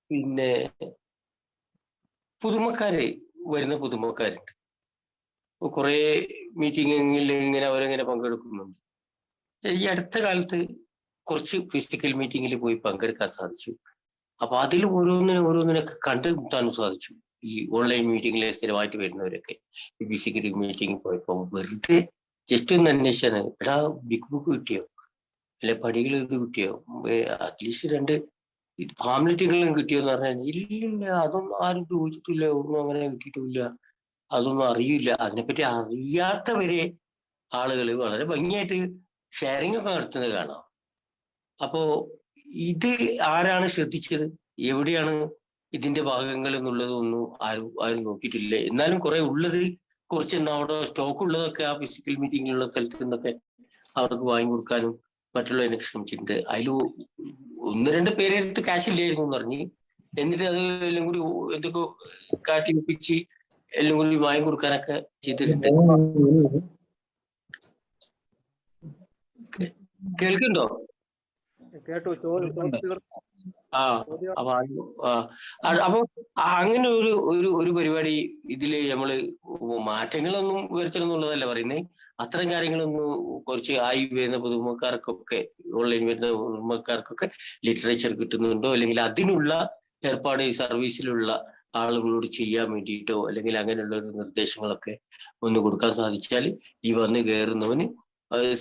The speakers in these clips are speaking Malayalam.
പിന്നെ വരുന്ന പുതുമക്കാരുണ്ട്. കുറെ മീറ്റിങ്ങിൽ ഇങ്ങനെ അവരെങ്ങനെ പങ്കെടുക്കുന്നുണ്ട്. ഈ അടുത്ത കാലത്ത് കുറച്ച് ഫിസിക്കൽ മീറ്റിങ്ങിൽ പോയി പങ്കെടുക്കാൻ സാധിച്ചു. അപ്പൊ അതിൽ ഓരോന്നിനൊക്കെ കണ്ടുമുട്ടാനും സാധിച്ചു. ഈ ഓൺലൈൻ മീറ്റിങ്ങിൽ സ്ഥിരമായിട്ട് വരുന്നവരൊക്കെ ഈ ഫിസിക്കൽ മീറ്റിംഗ് പോയപ്പോ വെറുതെ ജസ്റ്റ് ഒന്ന് അന്വേഷിച്ചാണ്, എടാ ബിഗ് ബുക്ക് കിട്ടിയോ, അല്ലെ പടികൾ ഇത് കിട്ടിയോ, അറ്റ്ലീസ്റ്റ് 2 ഫാമിലിറ്റികളും കിട്ടിയോന്ന് പറഞ്ഞാൽ ഇല്ലില്ല, അതൊന്നും ആരും ചോദിച്ചിട്ടില്ല, ഒന്നും അങ്ങനെ കിട്ടിയിട്ടില്ല, അതൊന്നും അറിയില്ല. അതിനെപ്പറ്റി അറിയാത്തവരെ ആളുകൾ വളരെ ഭംഗിയായിട്ട് ഷെയറിംഗ് ഒക്കെ നടത്തുന്നത് കാണാം. അപ്പോ ഇത് ആരാണ് ശ്രദ്ധിച്ചത്, എവിടെയാണ് ഇതിന്റെ ഭാഗങ്ങൾ എന്നുള്ളതൊന്നും ആരും നോക്കിയിട്ടില്ല. എന്നാലും കുറെ ഉള്ളത് കുറച്ചെണ്ണം അവിടെ സ്റ്റോക്ക് ഉള്ളതൊക്കെ ആ ഫിസിക്കൽ മീറ്റിങ്ങിലുള്ള സ്ഥലത്ത് നിന്നൊക്കെ അവർക്ക് വാങ്ങിക്കൊടുക്കാനും മറ്റുള്ളതിനൊക്കെ ശ്രമിച്ചിട്ടുണ്ട്. അതിൽ 1-2 പേരെ അടുത്ത് ക്യാഷ് ഇല്ലായിരുന്നു എന്ന് പറഞ്ഞ്, എന്നിട്ട് അത് എല്ലാം കൂടി എന്തൊക്കെ കാട്ടി ഒപ്പിച്ച് എല്ലാം കൂടി വാങ്ങിക്കൊടുക്കാനൊക്കെ ചെയ്തിട്ടുണ്ട്. കേൾക്കുന്നുണ്ടോ? അപ്പൊ അങ്ങനെ ഒരു പരിപാടി ഇതില് നമ്മള് മാറ്റങ്ങളൊന്നും വരുത്തണം എന്നുള്ളതല്ല പറയുന്നത്. അത്തരം കാര്യങ്ങളൊന്നും കുറച്ച് ആയി വരുന്ന പുതുമക്കാർക്കൊക്കെ, ഓൺലൈൻ വരുന്ന പുതുമക്കാർക്കൊക്കെ ലിറ്ററേച്ചർ കിട്ടുന്നുണ്ടോ, അല്ലെങ്കിൽ അതിനുള്ള ഏർപ്പാട് ഈ സർവീസിലുള്ള ആളുകളോട് ചെയ്യാൻ വേണ്ടിയിട്ടോ, അല്ലെങ്കിൽ അങ്ങനെയുള്ള ഒരു നിർദ്ദേശങ്ങളൊക്കെ ഒന്ന് കൊടുക്കാൻ സാധിച്ചാൽ ഈ വന്ന് കയറുന്നവന്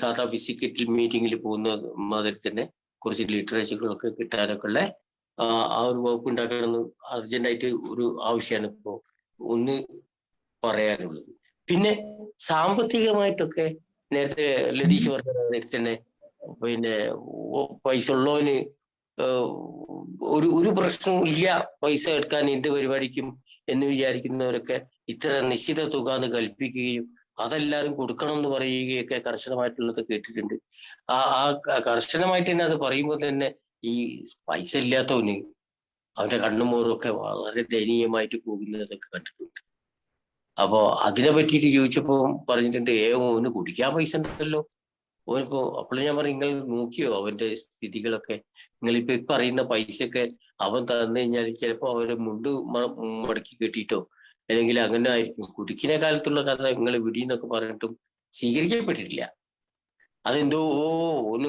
സാധാ ഫിസിക്കൽ മീറ്റിങ്ങിൽ പോകുന്ന മാതിരി തന്നെ കുറച്ച് ലിറ്ററേച്ചറുകളൊക്കെ കിട്ടാനൊക്കെ ഉള്ള ആ ഒരു വകുപ്പ് ഉണ്ടാക്കണമെന്ന് അർജന്റായിട്ട് ഒരു ആവശ്യമാണ് ഇപ്പോൾ ഒന്ന് പറയാനുള്ളത്. പിന്നെ സാമ്പത്തികമായിട്ടൊക്കെ നേരത്തെ ലതീഷ് പറഞ്ഞ നേരത്തെ തന്നെ പിന്നെ പൈസ ഉള്ളവന് ഒരു പ്രശ്നവും ഇല്ല പൈസ എടുക്കാൻ എന്ത് പരിപാടിക്കും എന്ന് വിചാരിക്കുന്നവരൊക്കെ ഇത്ര നിശ്ചിത തുക എന്ന് കൽപ്പിക്കുകയും അതെല്ലാവരും കൊടുക്കണം എന്ന് പറയുകയൊക്കെ കർശനമായിട്ടുള്ളത് കേട്ടിട്ടുണ്ട്. ആ കർശനമായിട്ട് തന്നെ അത് പറയുമ്പോൾ തന്നെ ഈ പൈസ ഇല്ലാത്തവന് അവന്റെ കണ്ണും മോറും ഒക്കെ വളരെ ദയനീയമായിട്ട് പോകുന്നതൊക്കെ കണ്ടിട്ടുണ്ട്. അപ്പോ അതിനെ പറ്റിയിട്ട് ചോദിച്ചപ്പോ പറഞ്ഞിട്ടുണ്ട്, ഓന് കുടിക്കാൻ പൈസ ഉണ്ടല്ലോ ഓനിപ്പോ. അപ്പോൾ ഞാൻ പറഞ്ഞു, നിങ്ങൾ നോക്കിയോ അവന്റെ സ്ഥിതികളൊക്കെ? നിങ്ങളിപ്പോ പറയുന്ന പൈസയൊക്കെ അവൻ തന്നു കഴിഞ്ഞാൽ ചിലപ്പോ അവരെ മുണ്ട് മടക്കി കെട്ടിയിട്ടോ അല്ലെങ്കിൽ അങ്ങനെ ആയിരിക്കും. കുടുക്കിനെ കാലത്തുള്ള കഥ നിങ്ങൾ വിടിയെന്നൊക്കെ പറഞ്ഞിട്ടും സ്വീകരിക്കപ്പെട്ടിട്ടില്ല. അതെന്തോ ഒന്ന്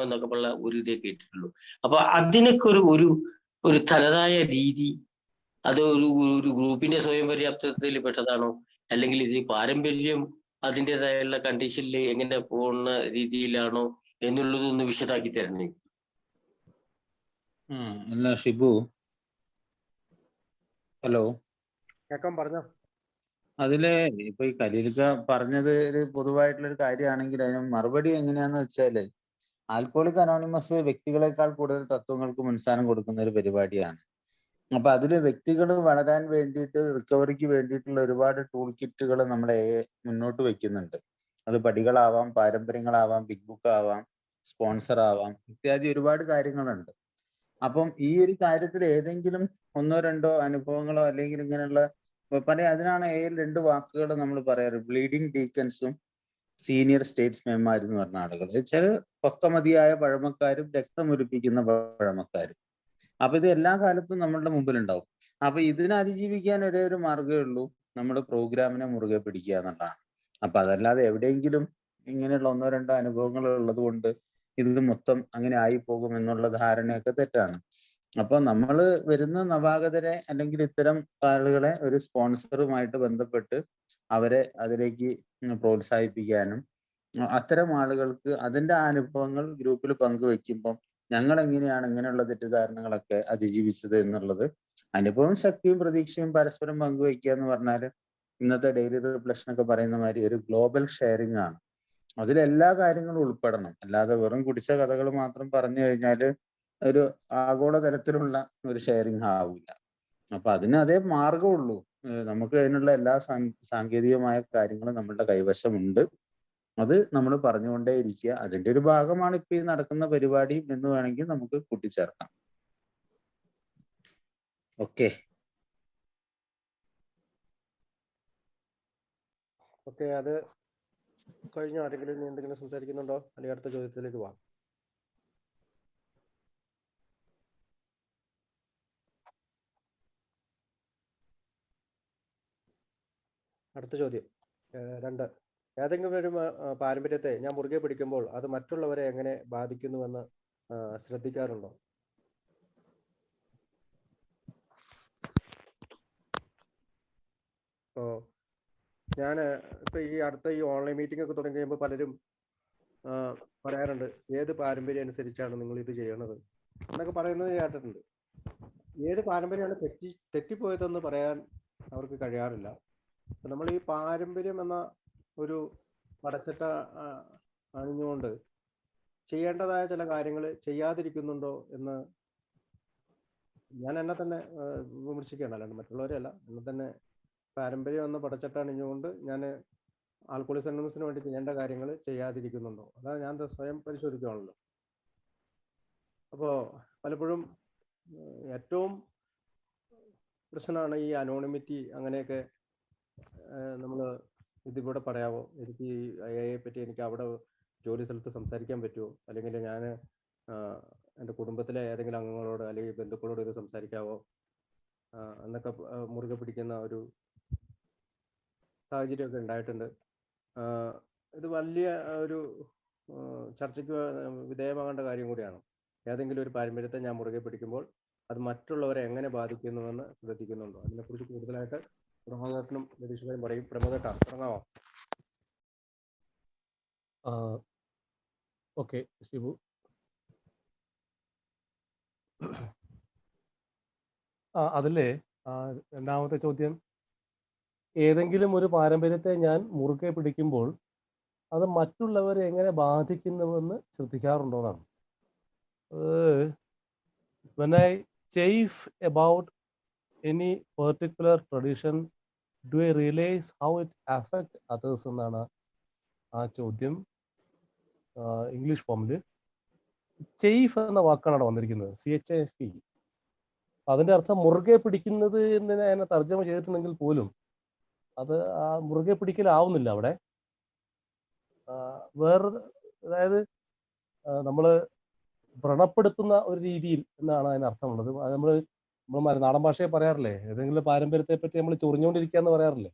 എന്നൊക്കെ ഉള്ള ഒരു ഇതേ കേട്ടിട്ടുള്ളൂ. അപ്പൊ അതിനൊക്കെ ഒരു തനതായ രീതി, അത് ഒരു ഗ്രൂപ്പിന്റെ സ്വയം പര്യാപ്തതയിൽ പെട്ടതാണോ, അല്ലെങ്കിൽ ഇത് പാരമ്പര്യം അതിൻ്റെതായുള്ള കണ്ടീഷനിൽ എങ്ങനെ പോകുന്ന രീതിയിലാണോ എന്നുള്ളതൊന്ന് വിശദാക്കി തരണേ. അല്ല ഷിബു, ഹലോ, പറഞ്ഞോ. അതില് ഇപ്പൊ ഈ ഖലീൽക്ക പറഞ്ഞത് ഒരു പൊതുവായിട്ടുള്ളൊരു കാര്യമാണെങ്കിൽ അതിന് മറുപടി എങ്ങനെയാന്ന് വെച്ചാല്, ആൽക്കോളിക് അനോണിമസ് വ്യക്തികളെക്കാൾ കൂടുതൽ തത്വങ്ങൾക്ക് മുൻസ്ഥാനം കൊടുക്കുന്ന ഒരു പരിപാടിയാണ്. അപ്പൊ അതില് വ്യക്തികൾ വളരാൻ വേണ്ടിയിട്ട്, റിക്കവറിക്ക് വേണ്ടിയിട്ടുള്ള ഒരുപാട് ടൂൾ കിറ്റുകൾ നമ്മളെ മുന്നോട്ട് വെക്കുന്നുണ്ട്. അത് പടികളാവാം, പാരമ്പര്യങ്ങളാവാം, ബിഗ് ബുക്ക് ആവാം, സ്പോൺസർ ആവാം, ഇത്യാദി ഒരുപാട് കാര്യങ്ങളുണ്ട്. അപ്പം ഈ ഒരു കാര്യത്തിൽ ഏതെങ്കിലും 1-2 അനുഭവങ്ങളോ അല്ലെങ്കിൽ ഇങ്ങനെയുള്ള അതിനാണ് 2 വാക്കുകൾ നമ്മൾ പറയാറ്, ബ്ലീഡിങ് ഡീക്കൻസും സീനിയർ സ്റ്റേറ്റ്സ്മാൻമാരും എന്ന് പറഞ്ഞ ആളുകൾ. വെച്ചാൽ പൊക്കമതിയായ പഴമക്കാരും രക്തമൊലിപ്പിക്കുന്ന പഴമക്കാരും. അപ്പൊ ഇത് എല്ലാ കാലത്തും നമ്മളുടെ മുമ്പിലുണ്ടാവും. അപ്പൊ ഇതിനെ അതിജീവിക്കാൻ ഒരേ ഒരു മാർഗ്ഗമേ ഉള്ളൂ, നമ്മൾ പ്രോഗ്രാമിനെ മുറുകെ പിടിക്കുക എന്നുള്ളതാണ്. അപ്പൊ അതല്ലാതെ എവിടെയെങ്കിലും ഇങ്ങനെയുള്ള 1-2 അനുഭവങ്ങൾ ഉള്ളത് കൊണ്ട് ഇത് മൊത്തം അങ്ങനെ ആയി പോകും എന്നുള്ള ധാരണയൊക്കെ തെറ്റാണ്. അപ്പൊ നമ്മൾ വരുന്ന നവാഗതരെ അല്ലെങ്കിൽ ഇത്തരം ആളുകളെ ഒരു സ്പോൺസറുമായിട്ട് ബന്ധപ്പെട്ട് അവരെ അതിലേക്ക് പ്രോത്സാഹിപ്പിക്കാനും അത്തരം ആളുകൾക്ക് അതിന്റെ അനുഭവങ്ങൾ ഗ്രൂപ്പിൽ പങ്കുവെക്കുമ്പം ഞങ്ങൾ എങ്ങനെയാണ് ഇങ്ങനെയുള്ള തെറ്റിദ്ധാരണകളൊക്കെ അതിജീവിച്ചത് എന്നുള്ളത് അനുഭവം, ശക്തിയും പ്രതീക്ഷയും പരസ്പരം പങ്കുവെക്കുക എന്ന് പറഞ്ഞാൽ ഇന്നത്തെ ഡെയിലി റിഫ്ലക്ഷൻ ഒക്കെ പറയുന്ന മാതിരി ഒരു ഗ്ലോബൽ ഷെയറിംഗ് ആണ്. അതിലെല്ലാ കാര്യങ്ങളും ഉൾപ്പെടണം. അല്ലാതെ വെറും കുടിച്ച കഥകൾ മാത്രം പറഞ്ഞു കഴിഞ്ഞാൽ ഒരു ആഗോളതലത്തിലുള്ള ഒരു ഷെയറിംഗ് ആവില്ല. അപ്പൊ അതിന് അതേ മാർഗമുള്ളൂ. നമുക്ക് അതിനുള്ള എല്ലാ സാങ്കേതികമായ കാര്യങ്ങളും നമ്മളുടെ കൈവശമുണ്ട്. അത് നമ്മൾ പറഞ്ഞുകൊണ്ടേ ഇരിക്കുക. അതിന്റെ ഒരു ഭാഗമാണ് ഇപ്പൊ ഈ നടക്കുന്ന പരിപാടി എന്ന് വേണമെങ്കിൽ നമുക്ക് കൂട്ടിച്ചേർക്കാം. ഓക്കെ, അത് കഴിഞ്ഞോ? ആരെങ്കിലും എന്തെങ്കിലും സംസാരിക്കുന്നുണ്ടോ? അല്ലെങ്കിൽ അടുത്ത ചോദ്യത്തിലേക്ക് പോവാം. അടുത്ത ചോദ്യം 2. ഏതെങ്കിലും ഒരു പാരമ്പര്യത്തെ ഞാൻ മുറുകെ പിടിക്കുമ്പോൾ അത് മറ്റുള്ളവരെ എങ്ങനെ ബാധിക്കുന്നുവെന്ന് ശ്രദ്ധിക്കാറുണ്ടോ? ഇപ്പോൾ ഞാൻ ഇപ്പൊ ഈ അടുത്ത ഈ ഓൺലൈൻ മീറ്റിംഗ് ഒക്കെ തുടങ്ങി കഴിയുമ്പോൾ പലരും പറയാറുണ്ട്, ഏത് പാരമ്പര്യം അനുസരിച്ചാണ് നിങ്ങൾ ഇത് ചെയ്യണത് എന്നൊക്കെ പറയുന്നത് കേട്ടിട്ടുണ്ട്. ഏത് പാരമ്പര്യമാണ് തെറ്റിപ്പോയതെന്ന് പറയാൻ അവർക്ക് കഴിയാറില്ല. അപ്പൊ നമ്മൾ ഈ പാരമ്പര്യം എന്ന ഒരു പടച്ചട്ട അണിഞ്ഞുകൊണ്ട് ചെയ്യേണ്ടതായ ചില കാര്യങ്ങൾ ചെയ്യാതിരിക്കുന്നുണ്ടോ എന്ന് ഞാൻ എന്നെ തന്നെ വിമർശിക്കുകയാണ്, അല്ലാണ്ട് മറ്റുള്ളവരെയല്ല. എന്നെ തന്നെ പാരമ്പര്യം എന്ന പടച്ചട്ട അണിഞ്ഞുകൊണ്ട് ഞാൻ ആൽക്കോളിക്സ് അനോണിമസിന് വേണ്ടി ചെയ്യേണ്ട കാര്യങ്ങൾ ചെയ്യാതിരിക്കുന്നുണ്ടോ, അതാണ് ഞാൻ സ്വയം പരിശോധിക്കുകയാണല്ലോ. അപ്പോൾ പലപ്പോഴും ഏറ്റവും പ്രശ്നമാണ് ഈ അനോണിമിറ്റി. അങ്ങനെയൊക്കെ നമ്മൾ ഇതിവിടെ പറയാവോ, എനിക്ക് ഈ AI പറ്റി എനിക്ക് അവിടെ ജോലി സ്ഥലത്ത് സംസാരിക്കാൻ പറ്റുമോ, അല്ലെങ്കിൽ ഞാൻ എൻ്റെ കുടുംബത്തിലെ ഏതെങ്കിലും അംഗങ്ങളോട് അല്ലെങ്കിൽ ബന്ധുക്കളോട് ഇത് സംസാരിക്കാവോ എന്നൊക്കെ മുറുകെ പിടിക്കുന്ന ഒരു സാഹചര്യമൊക്കെ ഉണ്ടായിട്ടുണ്ട്. ഇത് വലിയ ഒരു ചർച്ചയ്ക്ക് വിധേയമാകേണ്ട കാര്യം കൂടിയാണ്. ഏതെങ്കിലും ഒരു പാരമ്പര്യത്തെ ഞാൻ മുറുകെ പിടിക്കുമ്പോൾ അത് മറ്റുള്ളവരെ എങ്ങനെ ബാധിക്കുന്നുവെന്ന് ശ്രദ്ധിക്കുന്നുണ്ടോ? അതിനെക്കുറിച്ച് കൂടുതലായിട്ട് പ്രമോദേട്ടനും രതീഷുകാരും പറയും. പ്രമോദേട്ടാ, തുടങ്ങാമോ? ഓക്കെ ശിവു. അതിലെ രണ്ടാമത്തെ ചോദ്യം, ഏതെങ്കിലും ഒരു പാരമ്പര്യത്തെ ഞാൻ മുറുകെ പിടിക്കുമ്പോൾ അത് മറ്റുള്ളവരെ എങ്ങനെ ബാധിക്കുന്നുവെന്ന് ശ്രദ്ധിക്കാറുണ്ടോന്നാണ്. When I chafe about any particular tradition, do I realize how it affects others എന്നാണ് ആ ചോദ്യം ഇംഗ്ലീഷ് ഫോമിൽ. ചെയ്ഫ് എന്ന വാക്കാണ് അവിടെ വന്നിരിക്കുന്നത്, CHAFE. അതിന്റെ അർത്ഥം മുറുകെ പിടിക്കുന്നത് എന്ന് ഞാൻ തർജ്ജമ ചെയ്തിട്ടുണ്ടെങ്കിൽ പോലും അത് ആ മുറുകെ പിടിക്കലാവുന്നില്ല അവിടെ. വേറെ, അതായത് നമ്മൾ വ്രണപ്പെടുത്തുന്ന ഒരു രീതിയിൽ എന്നാണ് അതിന് അർത്ഥമുള്ളത്. അത് നമ്മൾ നാടൻ ഭാഷയെ പറയാറില്ലേ, ഏതെങ്കിലും പാരമ്പര്യത്തെ പറ്റി നമ്മൾ ചൊറിഞ്ഞുകൊണ്ടിരിക്കുക എന്ന് പറയാറില്ലേ.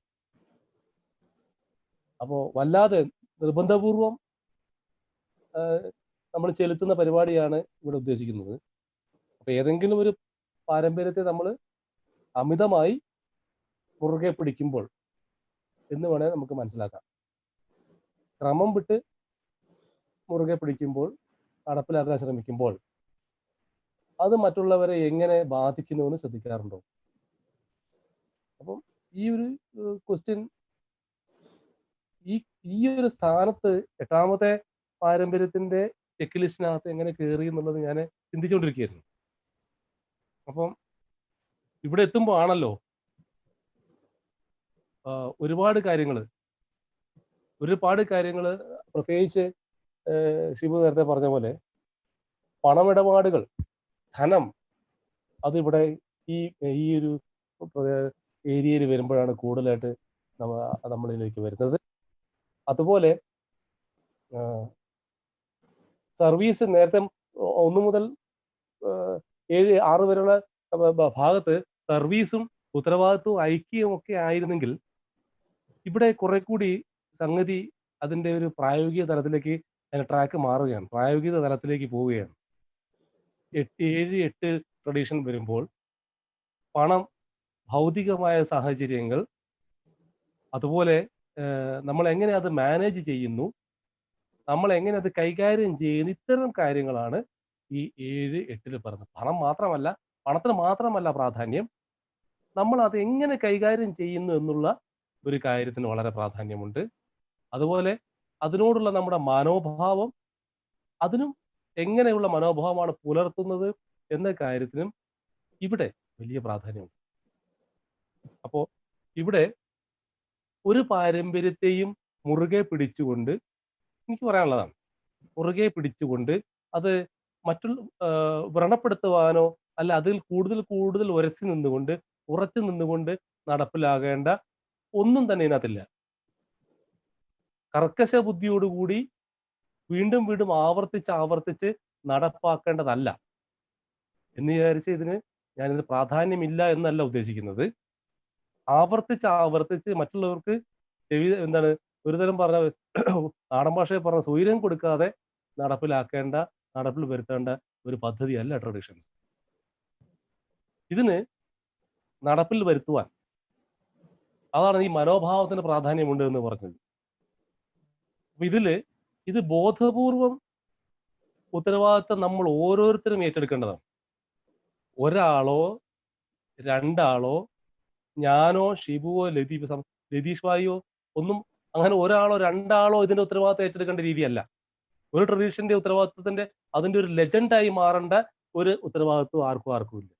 അപ്പോൾ വല്ലാതെ നിർബന്ധപൂർവം നമ്മൾ ചെലുത്തുന്ന പരിപാടിയാണ് ഇവിടെ ഉദ്ദേശിക്കുന്നത്. അപ്പൊ ഏതെങ്കിലും ഒരു പാരമ്പര്യത്തെ നമ്മൾ അമിതമായി മുറുകെ പിടിക്കുമ്പോൾ എന്ന് വേണേൽ നമുക്ക് മനസ്സിലാക്കാം. ക്രമം വിട്ട് മുറുകെ പിടിക്കുമ്പോൾ, നടപ്പിലാക്കാൻ ശ്രമിക്കുമ്പോൾ അത് മറ്റുള്ളവരെ എങ്ങനെ ബാധിക്കുന്നുവെന്ന് ശ്രദ്ധിക്കാറുണ്ടോ? അപ്പം ഈ ഒരു ക്വസ്റ്റ്യൻ ഈ ഒരു സ്ഥാനത്ത് 8ാമത്തെ പാരമ്പര്യത്തിന്റെ ചെക്ക് ലിസ്റ്റിനകത്ത് എങ്ങനെ കയറി എന്നുള്ളത് ഞാൻ ചിന്തിച്ചുകൊണ്ടിരിക്കുകയായിരുന്നു. അപ്പം ഇവിടെ എത്തുമ്പോൾ ആണല്ലോ ഒരുപാട് കാര്യങ്ങൾ പ്രത്യേകിച്ച് ശിവു നേരത്തെ പറഞ്ഞ പോലെ പണമിടപാടുകൾ, ധനം, അതിവിടെ ഈ ഒരു ഏരിയയിൽ വരുമ്പോഴാണ് കൂടുതലായിട്ട് നമ്മളിലേക്ക് വരുന്നത്. അതുപോലെ സർവീസ് നേരത്തെ 1 മുതൽ 7, 6 വരെയുള്ള ഭാഗത്ത് സർവീസും ഉത്തരവാദിത്വവും ഐക്യവും ഒക്കെ ആയിരുന്നെങ്കിൽ ഇവിടെ കുറെ കൂടി സംഗതി അതിന്റെ ഒരു പ്രായോഗിക തലത്തിലേക്ക് ട്രാക്ക് മാറുകയാണ്, പ്രായോഗിക തലത്തിലേക്ക് പോവുകയാണ്. 7-8 ട്രഡീഷൻ വരുമ്പോൾ പണം, ഭൗതികമായ സാഹചര്യങ്ങൾ, അതുപോലെ നമ്മൾ എങ്ങനെ അത് മാനേജ് ചെയ്യുന്നു, നമ്മൾ എങ്ങനെ അത് കൈകാര്യം ചെയ്യുന്നു, ഇത്തരം കാര്യങ്ങളാണ് ഈ 7-8 പറഞ്ഞത്. പണത്തിന് മാത്രമല്ല പ്രാധാന്യം, നമ്മൾ അത് എങ്ങനെ കൈകാര്യം ചെയ്യുന്നു എന്നുള്ള ഒരു കാര്യത്തിന് വളരെ പ്രാധാന്യമുണ്ട്. അതുപോലെ അതിനോടുള്ള നമ്മുടെ മനോഭാവം, അതിനും എങ്ങനെയുള്ള മനോഭാവമാണ് പുലർത്തുന്നത് എന്ന കാര്യത്തിനും ഇവിടെ വലിയ പ്രാധാന്യമുണ്ട്. അപ്പോൾ ഇവിടെ ഒരു പാരമ്പര്യത്തെയും മുറുകെ പിടിച്ചുകൊണ്ട്, എനിക്ക് പറയാനുള്ളതാണ്, മുറുകെ പിടിച്ചുകൊണ്ട് അത് വ്രണപ്പെടുത്തുവാനോ അല്ല അതിൽ കൂടുതൽ ഉറച്ചു നിന്നുകൊണ്ട് നടപ്പിലാകേണ്ട ഒന്നും തന്നെ ഇതിനകത്തില്ല. കർക്കശ ബുദ്ധിയോടുകൂടി വീണ്ടും ആവർത്തിച്ച് നടപ്പാക്കേണ്ടതല്ല എന്ന് വിചാരിച്ച് ഞാനിത് പ്രാധാന്യമില്ല എന്നല്ല ഉദ്ദേശിക്കുന്നത്. ആവർത്തിച്ച് മറ്റുള്ളവർക്ക് എന്താണ് ഒരു തരം പറഞ്ഞ നാടൻ ഭാഷയിൽ പറഞ്ഞ സ്വൈര്യം കൊടുക്കാതെ നടപ്പിൽ വരുത്തേണ്ട ഒരു പദ്ധതിയല്ല ട്രഡീഷൻസ്. ഇതിന് നടപ്പിൽ വരുത്തുവാൻ, അതാണ് ഈ മനോഭാവത്തിന് പ്രാധാന്യമുണ്ട് എന്ന് പറഞ്ഞത്. അപ്പൊ ഇത് ബോധപൂർവം ഉത്തരവാദിത്തം നമ്മൾ ഓരോരുത്തരും ഏറ്റെടുക്കേണ്ടതാണ്. ഒരാളോ രണ്ടാളോ ഞാനോ ഷിബുവോ ലതീഷ് ഭായിയോ ഒന്നും അങ്ങനെ ഒരാളോ രണ്ടാളോ ഇതിന്റെ ഉത്തരവാദിത്തം ഏറ്റെടുക്കേണ്ട രീതിയല്ല. ഒരു ട്രഡീഷന്റെ ഉത്തരവാദിത്തത്തിന്റെ അതിന്റെ ഒരു ലെജൻഡായി മാറേണ്ട ഒരു ഉത്തരവാദിത്വം ആർക്കും ഇല്ല.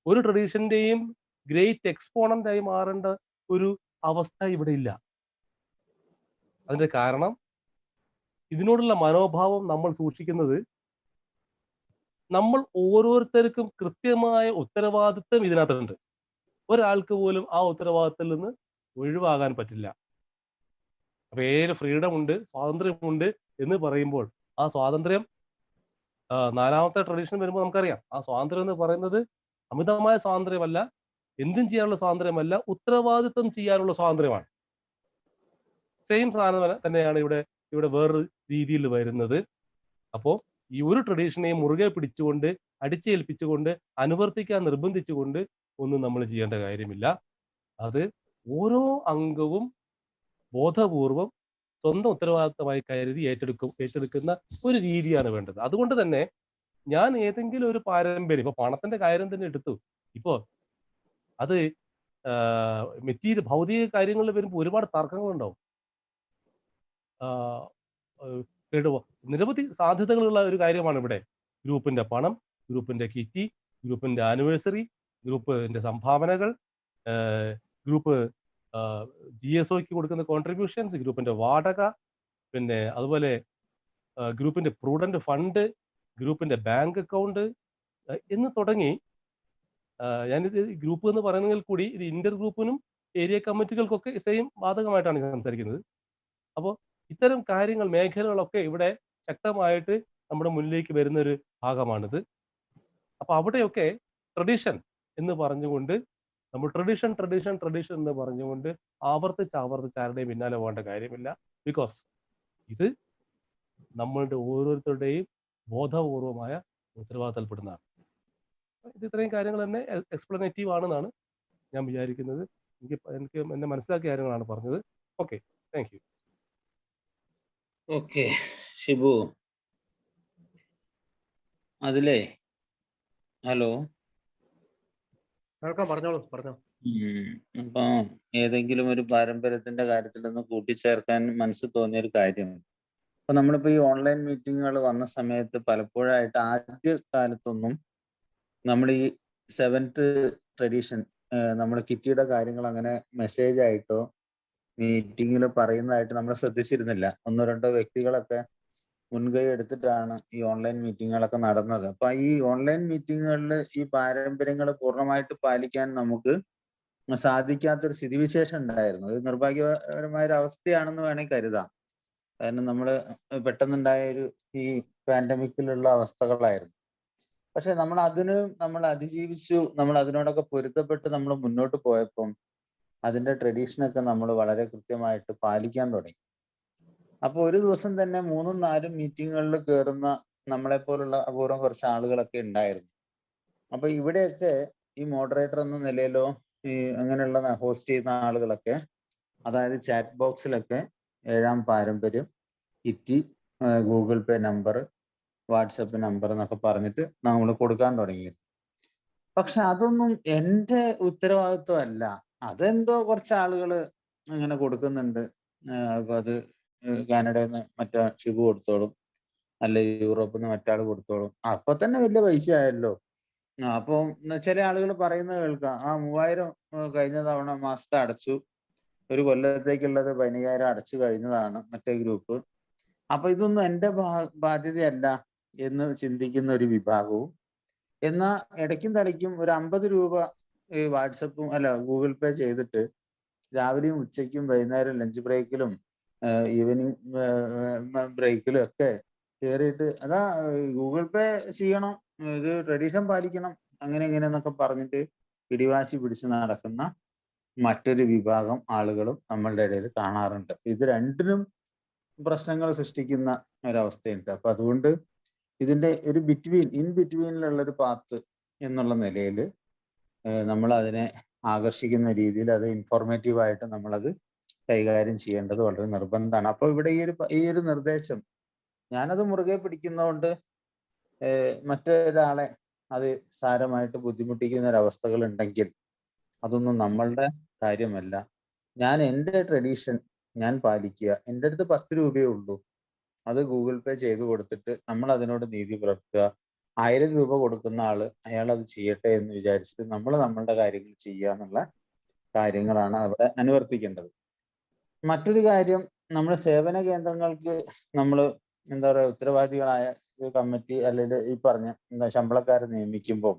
ഒരു ട്രഡീഷന്റെയും ഗ്രേറ്റ് എക്സ്പോണന്റ് ആയി മാറേണ്ട ഒരു അവസ്ഥ ഇവിടെ ഇല്ല. അതിന്റെ കാരണം ഇതിനോടുള്ള മനോഭാവം നമ്മൾ സൂക്ഷിക്കുന്നത്, നമ്മൾ ഓരോരുത്തർക്കും കൃത്യമായ ഉത്തരവാദിത്വം ഇതിനകത്തുണ്ട്. ഒരാൾക്ക് പോലും ആ ഉത്തരവാദിത്തത്തിൽ നിന്ന് ഒഴിവാകാൻ പറ്റില്ല. അപ്പൊ ഫ്രീഡം ഉണ്ട്, സ്വാതന്ത്ര്യമുണ്ട് എന്ന് പറയുമ്പോൾ ആ സ്വാതന്ത്ര്യം, നാലാമത്തെ ട്രഡീഷൻ വരുമ്പോൾ നമുക്കറിയാം, ആ സ്വാതന്ത്ര്യം എന്ന് പറയുന്നത് അമിതമായ സ്വാതന്ത്ര്യമല്ല, എന്തും ചെയ്യാനുള്ള സ്വാതന്ത്ര്യമല്ല, ഉത്തരവാദിത്വം ചെയ്യാനുള്ള സ്വാതന്ത്ര്യമാണ്. സെയിം സാധനം തന്നെയാണ് ഇവിടെ വേറൊരു രീതിയിൽ വരുന്നത്. അപ്പോ ഈ ഒരു ട്രഡീഷനെയും മുറുകെ പിടിച്ചുകൊണ്ട് അടിച്ചേൽപ്പിച്ചുകൊണ്ട് അനുവർത്തിക്കാൻ നിർബന്ധിച്ചുകൊണ്ട് ഒന്നും നമ്മൾ ചെയ്യേണ്ട കാര്യമില്ല. അത് ഓരോ അംഗവും ബോധപൂർവം സ്വന്തം ഉത്തരവാദിത്തമായി കരുതി ഏറ്റെടുക്കുന്ന ഒരു രീതിയാണ് വേണ്ടത്. അതുകൊണ്ട് തന്നെ ഞാൻ ഏതെങ്കിലും ഒരു പാരമ്പര്യം, ഇപ്പൊ പണത്തിന്റെ കാര്യം തന്നെ എടുത്തു, ഇപ്പോ അത് ഭൗതിക കാര്യങ്ങളിൽ വരുമ്പോൾ ഒരുപാട് തർക്കങ്ങളുണ്ടാവും. നിരവധി സാധ്യതകളുള്ള ഒരു കാര്യമാണ് ഇവിടെ. ഗ്രൂപ്പിന്റെ പണം, ഗ്രൂപ്പിന്റെ കിറ്റി, ഗ്രൂപ്പിന്റെ ആനിവേഴ്സറി, ഗ്രൂപ്പിന്റെ സംഭാവനകൾ, ഗ്രൂപ്പ് GSOക്ക് കൊടുക്കുന്ന കോൺട്രിബ്യൂഷൻസ്, ഗ്രൂപ്പിന്റെ വാടക, പിന്നെ അതുപോലെ ഗ്രൂപ്പിന്റെ പ്രൂഡന്റ് ഫണ്ട്, ഗ്രൂപ്പിന്റെ ബാങ്ക് അക്കൗണ്ട് എന്ന് തുടങ്ങി, ഞാനിത് ഗ്രൂപ്പ് എന്ന് പറയുന്നതിൽ കൂടി ഇത് ഇന്റർ ഗ്രൂപ്പിനും ഏരിയ കമ്മിറ്റികൾക്കൊക്കെ സെയിം ബാധകമായിട്ടാണ് ഞാൻ സംസാരിക്കുന്നത്. അപ്പോൾ ഇത്തരം കാര്യങ്ങൾ, മേഖലകളൊക്കെ ഇവിടെ ശക്തമായിട്ട് നമ്മുടെ മുന്നിലേക്ക് വരുന്ന ഒരു ഭാഗമാണിത്. അപ്പൊ അവിടെയൊക്കെ ട്രഡീഷൻ എന്ന് പറഞ്ഞുകൊണ്ട് നമ്മൾ ട്രഡീഷൻ എന്ന് പറഞ്ഞുകൊണ്ട് ആവർത്തിച്ച് ആരുടെയും പിന്നാലെ പോകേണ്ട കാര്യമില്ല. ബിക്കോസ് ഇത് നമ്മളുടെ ഓരോരുത്തരുടെയും ബോധപൂർവമായ ഉത്തരവാദിത്തപ്പെടുന്നതാണ്. ഇത് ഇത്രയും കാര്യങ്ങൾ തന്നെ എക്സ്പ്ലനേറ്റീവ് ആണെന്നാണ് ഞാൻ വിചാരിക്കുന്നത്. എനിക്ക് എന്നെ മനസ്സിലാക്കിയ കാര്യങ്ങളാണ് പറഞ്ഞത്. Okay, thank you. Okay Shibu, അതിലേ ഹലോ കേൾക്കാം, പറഞ്ഞോ. അപ്പൊ ഏതെങ്കിലും ഒരു പാരമ്പര്യത്തിന്റെ കാര്യത്തിലൊന്ന് കൂട്ടിച്ചേർക്കാൻ മനസ്സിൽ തോന്നിയ ഒരു കാര്യം, അപ്പൊ നമ്മളിപ്പോ ഈ ഓൺലൈൻ മീറ്റിങ്ങുകൾ വന്ന സമയത്ത് പലപ്പോഴായിട്ട് ആദ്യ കാലത്തൊന്നും നമ്മൾ ഈ 7th ട്രഡീഷൻ, നമ്മൾ കിറ്റിയുടെ കാര്യങ്ങൾ അങ്ങനെ മെസ്സേജ് ആയിട്ടോ മീറ്റിങ്ങിൽ പറയുന്നതായിട്ട് നമ്മൾ ശ്രദ്ധിച്ചിരുന്നില്ല. ഒന്നോ രണ്ടോ വ്യക്തികളൊക്കെ മുൻകൈ എടുത്തിട്ടാണ് ഈ ഓൺലൈൻ മീറ്റിങ്ങുകളൊക്കെ നടന്നത്. അപ്പൊ ഈ ഓൺലൈൻ മീറ്റിങ്ങുകളിൽ ഈ പാരമ്പര്യങ്ങൾ പൂർണ്ണമായിട്ട് പാലിക്കാൻ നമുക്ക് സാധിക്കാത്തൊരു സ്ഥിതിവിശേഷം ഉണ്ടായിരുന്നു. ഇത് നിർഭാഗ്യകരമായ ഒരു അവസ്ഥയാണെന്ന് വേണമെങ്കിൽ കരുതാം. കാരണം നമ്മൾ പെട്ടെന്നുണ്ടായ ഈ പാൻഡമിക്കിലുള്ള അവസ്ഥകളായിരുന്നു. പക്ഷെ നമ്മൾ അതിജീവിച്ചു, നമ്മൾ അതിനോടൊക്കെ പൊരുത്തപ്പെട്ട് നമ്മൾ മുന്നോട്ട് പോയപ്പം അതിന്റെ ട്രഡീഷനൊക്കെ നമ്മൾ വളരെ കൃത്യമായിട്ട് പാലിക്കാൻ തുടങ്ങി. അപ്പൊ ഒരു ദിവസം തന്നെ 3ഉം 4ഉം മീറ്റിങ്ങുകളിൽ കയറുന്ന നമ്മളെ പോലുള്ള അപൂർവം കുറച്ച് ആളുകളൊക്കെ ഉണ്ടായിരുന്നു. അപ്പൊ ഇവിടെയൊക്കെ ഈ മോഡറേറ്റർ എന്ന നിലയിലോ ഈ അങ്ങനെയുള്ള ഹോസ്റ്റ് ചെയ്യുന്ന ആളുകളൊക്കെ, അതായത് ചാറ്റ് ബോക്സിലൊക്കെ 7ാം പാരമ്പര്യം, kitty, Google Pay number, WhatsApp number എന്നൊക്കെ പറഞ്ഞിട്ട് നമ്മൾ കൊടുക്കാൻ തുടങ്ങി. പക്ഷെ അതൊന്നും എൻ്റെ ഉത്തരവാദിത്വം അല്ല. അതെന്തോ കുറച്ച് ആളുകൾ അങ്ങനെ കൊടുക്കുന്നുണ്ട്. അപ്പൊ അത് കാനഡയിൽ നിന്ന് മറ്റേ ഷിബു കൊടുത്തോളും, അല്ലെ യൂറോപ്പിൽ നിന്ന് മറ്റാൾ കൊടുത്തോളും, അപ്പൊ തന്നെ വലിയ പൈസ ആയല്ലോ. അപ്പൊ ചില ആളുകൾ പറയുന്നത് കേൾക്കാം, 3000 കഴിഞ്ഞ തവണ മാസത്തെ അടച്ചു, ഒരു കൊല്ലത്തേക്കുള്ളത് 15,000 അടച്ചു കഴിഞ്ഞതാണ് മറ്റേ ഗ്രൂപ്പ്, അപ്പൊ ഇതൊന്നും എൻ്റെ ബാധ്യതയല്ല എന്ന് ചിന്തിക്കുന്ന ഒരു വിഭാഗവും. എന്നാ ഇടയ്ക്കും തലയ്ക്കും ഒരു 50 രൂപ ഈ വാട്സപ്പും ഗൂഗിൾ പേ ചെയ്തിട്ട് രാവിലെയും ഉച്ചയ്ക്കും വൈകുന്നേരം ലഞ്ച് ബ്രേക്കിലും ഈവനിങ് ബ്രേക്കിലും ഒക്കെ കയറിയിട്ട് അതാ ഗൂഗിൾ പേ ചെയ്യണം, ഇത് ട്രഡീഷൻ പാലിക്കണം, അങ്ങനെ ഇങ്ങനെ എന്നൊക്കെ പറഞ്ഞിട്ട് പിടിവാശി പിടിച്ച് നടക്കുന്ന മറ്റൊരു വിഭാഗം ആളുകളും നമ്മളുടെ ഇടയിൽ കാണാറുണ്ട്. ഇത് രണ്ടിനും പ്രശ്നങ്ങൾ സൃഷ്ടിക്കുന്ന ഒരവസ്ഥയുണ്ട്. അപ്പൊ അതുകൊണ്ട് ഇതിന്റെ ഒരു ഇൻ ബിറ്റ്വീനിലുള്ള ഒരു പാത്ത് എന്നുള്ള നിലയിൽ നമ്മൾ അതിനെ ആകർഷിക്കുന്ന രീതിയിൽ അത് ഇൻഫോർമേറ്റീവ് ആയിട്ട് നമ്മളത് കൈകാര്യം ചെയ്യേണ്ടത് വളരെ നിർബന്ധമാണ്. അപ്പോൾ ഇവിടെ ഈ ഒരു നിർദ്ദേശം ഞാനത് മുറുകെ പിടിക്കുന്നതുകൊണ്ട് മറ്റൊരാളെ അത് സാരമായിട്ട് ബുദ്ധിമുട്ടിക്കുന്ന ഒരവസ്ഥകൾ ഉണ്ടെങ്കിൽ അതൊന്നും നമ്മളുടെ കാര്യമല്ല. ഞാൻ എൻ്റെ ട്രഡീഷൻ ഞാൻ പാലിക്കുക. എൻ്റെ അടുത്ത് 10 രൂപയേ ഉള്ളൂ, അത് ഗൂഗിൾ പേ ചെയ്ത് കൊടുത്തിട്ട് നമ്മൾ അതിനോട് നീതി പുലർത്തുക. 1000 രൂപ കൊടുക്കുന്ന ആള് അയാൾ അത് ചെയ്യട്ടെ എന്ന് വിചാരിച്ചിട്ട് നമ്മൾ നമ്മളുടെ കാര്യങ്ങൾ ചെയ്യുക എന്നുള്ള കാര്യങ്ങളാണ് അവിടെ അനുവർത്തിക്കേണ്ടത്. മറ്റൊരു കാര്യം, നമ്മുടെ സേവന കേന്ദ്രങ്ങൾക്ക് നമ്മൾ എന്താ പറയുക, ഉത്തരവാദികളായ കമ്മിറ്റി അല്ലെങ്കിൽ ഈ പറഞ്ഞ ശമ്പളക്കാരെ നിയമിക്കുമ്പോൾ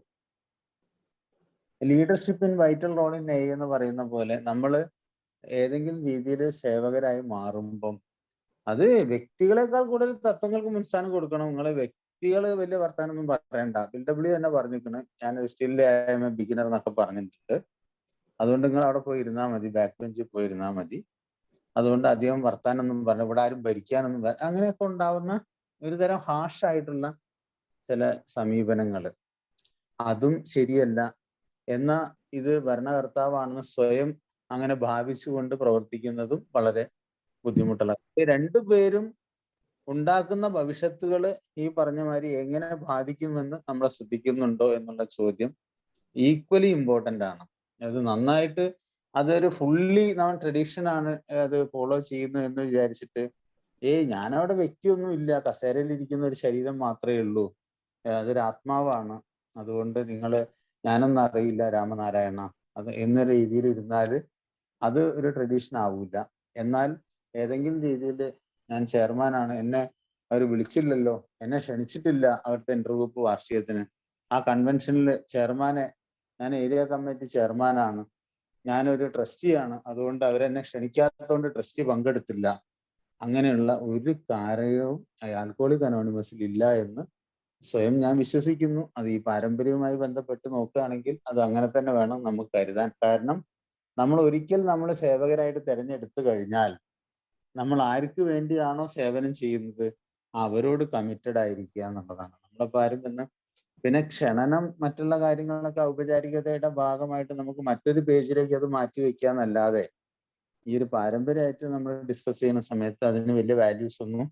leadership in vital role in a എന്ന് പറയുന്ന പോലെ നമ്മൾ ഏതെങ്കിലും രീതിയിൽ സേവകരായി മാറുമ്പം അത് വ്യക്തികളെക്കാൾ കൂടുതൽ തത്വങ്ങൾക്ക് മുൻസ്ഥാനം കൊടുക്കണം. നിങ്ങളെ വ്യക്തികൾ വലിയ വർത്താനൊന്നും പറയണ്ട. ബിൽഡബ്ല്യൂ തന്നെ പറഞ്ഞിരിക്കണം, ഞാൻ സ്റ്റിൽ ബിഗിനർ എന്നൊക്കെ പറഞ്ഞിട്ടുണ്ട്. അതുകൊണ്ട് നിങ്ങൾ അവിടെ പോയി ഇരുന്നാൽ മതി, ബാക്ക് ബെഞ്ചിൽ പോയി ഇരുന്നാൽ മതി. അതുകൊണ്ട് അധികം വർത്താനൊന്നും പറഞ്ഞു, ഇവിടെ ആരും ഭരിക്കാനൊന്നും അങ്ങനെയൊക്കെ ഉണ്ടാവുന്ന ഒരു തരം ഹാഷായിട്ടുള്ള ചില സമീപനങ്ങൾ, അതും ശരിയല്ല. എന്നാൽ ഇത് ഭരണകർത്താവാണെന്ന് സ്വയം അങ്ങനെ ഭാവിച്ചുകൊണ്ട് പ്രവർത്തിക്കുന്നതും വളരെ ബുദ്ധിമുട്ടുള്ള. രണ്ടുപേരും ഉണ്ടാക്കുന്ന ഭവിഷ്യത്തുകൾ ഈ പറഞ്ഞ മാതിരി എങ്ങനെ ബാധിക്കുമെന്ന് നമ്മൾ ശ്രദ്ധിക്കുന്നുണ്ടോ എന്നുള്ള ചോദ്യം ഈക്വലി ഇമ്പോർട്ടൻ്റ് ആണ്. അത് നന്നായിട്ട് അതൊരു ഫുള്ളി നമ്മൾ ട്രഡീഷൻ ആണ് അത് ഫോളോ ചെയ്യുന്നു എന്ന് വിചാരിച്ചിട്ട് ഞാനവിടെ വ്യക്തിയൊന്നും ഇല്ല, കസേരയിൽ ഇരിക്കുന്ന ഒരു ശരീരം മാത്രമേ ഉള്ളൂ, അതൊരു ആത്മാവാണ്, അതുകൊണ്ട് ഞാനൊന്നും അറിയില്ല രാമനാരായണ അത് എന്ന രീതിയിൽ ഇരുന്നാൽ അത് ഒരു ട്രഡീഷൻ ആവൂല. എന്നാൽ ഏതെങ്കിലും രീതിയിൽ ഞാൻ ചെയർമാനാണ്, എന്നെ അവർ വിളിച്ചില്ലല്ലോ, എന്നെ ക്ഷണിച്ചിട്ടില്ല അവിടുത്തെ ഇന്റർഗ്രൂപ്പ് വാർഷികത്തിന്, ആ കൺവെൻഷനിൽ ഞാൻ ഏരിയ കമ്മിറ്റി ചെയർമാനാണ്, ഞാനൊരു ട്രസ്റ്റിയാണ്, അതുകൊണ്ട് അവരെന്നെ ക്ഷണിക്കാത്തതുകൊണ്ട് ട്രസ്റ്റി പങ്കെടുത്തില്ല, അങ്ങനെയുള്ള ഒരു കാര്യവും ആൽക്കഹോളിക് അനോണിമസിൽ ഇല്ല എന്ന് സ്വയം ഞാൻ വിശ്വസിക്കുന്നു. അത് ഈ പാരമ്പര്യവുമായി ബന്ധപ്പെട്ട് നോക്കുകയാണെങ്കിൽ അത് അങ്ങനെ തന്നെ വേണം നമുക്ക് കരുതാൻ. കാരണം നമ്മൾ ഒരിക്കൽ സേവകരായിട്ട് തിരഞ്ഞെടുത്തു കഴിഞ്ഞാൽ നമ്മൾ ആർക്ക് വേണ്ടിയാണോ സേവനം ചെയ്യുന്നത് അവരോട് കമ്മിറ്റഡ് ആയിരിക്കുക എന്നുള്ളതാണ്. നമ്മളിപ്പോൾ ആരും പിന്നെ ക്ഷണനം മറ്റുള്ള കാര്യങ്ങളൊക്കെ ഔപചാരികതയുടെ ഭാഗമായിട്ട് നമുക്ക് മറ്റൊരു പേജിലേക്ക് അത് മാറ്റി വെക്കാന്നല്ലാതെ ഈ ഒരു പാരമ്പര്യമായിട്ട് നമ്മൾ ഡിസ്കസ് ചെയ്യുന്ന സമയത്ത് അതിന് വലിയ വാല്യൂസ് ഒന്നും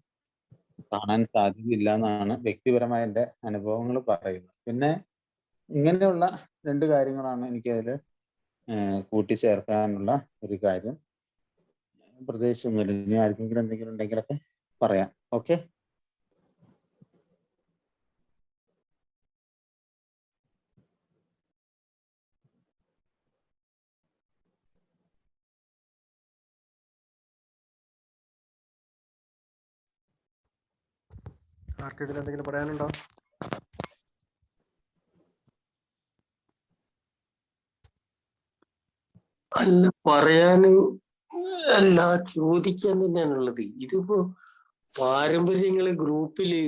കാണാൻ സാധ്യതയില്ല എന്നാണ് വ്യക്തിപരമായ എൻ്റെ അനുഭവങ്ങൾ പറയുന്നത്. പിന്നെ ഇങ്ങനെയുള്ള 2 കാര്യങ്ങളാണ് എനിക്കതിൽ കൂട്ടിച്ചേർക്കാനുള്ള ഒരു കാര്യം. പ്രത്യേകിച്ച് ഒന്നുമില്ല. ഇനി ആർക്കെങ്കിലും എന്തെങ്കിലും ഉണ്ടെങ്കിലൊക്കെ പറയാം. ഓക്കെ. ആർക്കെങ്കിലും എന്തെങ്കിലും പറയാനുണ്ടോ? അല്ല, പറയാനും അല്ല ചോദിക്കാൻ തന്നെയാണുള്ളത്. ഇതിപ്പോ പാരമ്പര്യങ്ങള് ഗ്രൂപ്പില്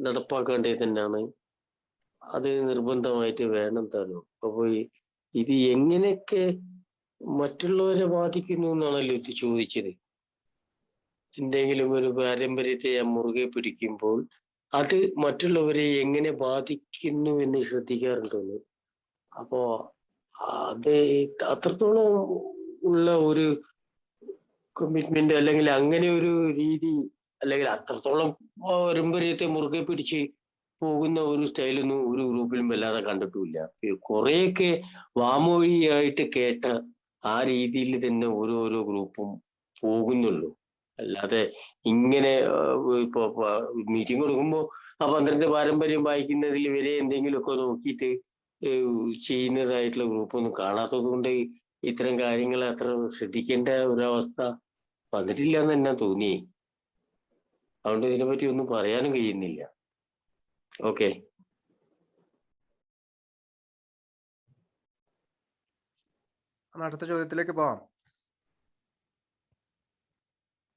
നടപ്പാക്കേണ്ടത് തന്നെയാണ്, അത് നിർബന്ധമായിട്ട് വേണം താനും. അപ്പൊ ഇത് എങ്ങനെയൊക്കെ മറ്റുള്ളവരെ ബാധിക്കുന്നു എന്നാണല്ലോ ഇത് ചോദിച്ചത്. എന്തെങ്കിലും ഒരു പാരമ്പര്യത്തെ ഞാൻ മുറുകെ പിടിക്കുമ്പോൾ അത് മറ്റുള്ളവരെ എങ്ങനെ ബാധിക്കുന്നു എന്ന് ശ്രദ്ധിക്കാറുണ്ടെന്ന്. അപ്പോ അത് അത്രത്തോളം ഉള്ള ഒരു കമ്മിറ്റ്മെന്റ് അല്ലെങ്കിൽ അങ്ങനെ ഒരു രീതി അല്ലെങ്കിൽ അത്രത്തോളം പാരമ്പര്യത്തെ മുറുകെ പിടിച്ച് പോകുന്ന ഒരു സ്റ്റൈലൊന്നും ഒരു ഗ്രൂപ്പിലും വല്ലാതെ കണ്ടിട്ടുമില്ല. കുറെയൊക്കെ വാമൊഴിയായിട്ട് കേട്ട ആ രീതിയിൽ തന്നെ ഓരോരോ ഗ്രൂപ്പും പോകുന്നുള്ളൂ. അല്ലാതെ ഇങ്ങനെ ഇപ്പൊ മീറ്റിംഗ് കൊടുക്കുമ്പോൾ ആ 12 പാരമ്പര്യം വായിക്കുന്നതിൽ വരെ എന്തെങ്കിലുമൊക്കെ നോക്കിയിട്ട് ചെയ്യുന്നതായിട്ടുള്ള ഗ്രൂപ്പൊന്നും കാണാത്തത് കൊണ്ട് ഇത്തരം കാര്യങ്ങൾ അത്ര ശ്രദ്ധിക്കേണ്ട ഒരവസ്ഥ വന്നിട്ടില്ല എന്ന് തന്നെ തോന്നി. അതുകൊണ്ട് ഇതിനെപ്പറ്റി ഒന്നും പറയാനും കഴിയുന്നില്ല. ഓക്കെ. അടുത്ത ചോദ്യത്തിലേക്ക് പോവാം.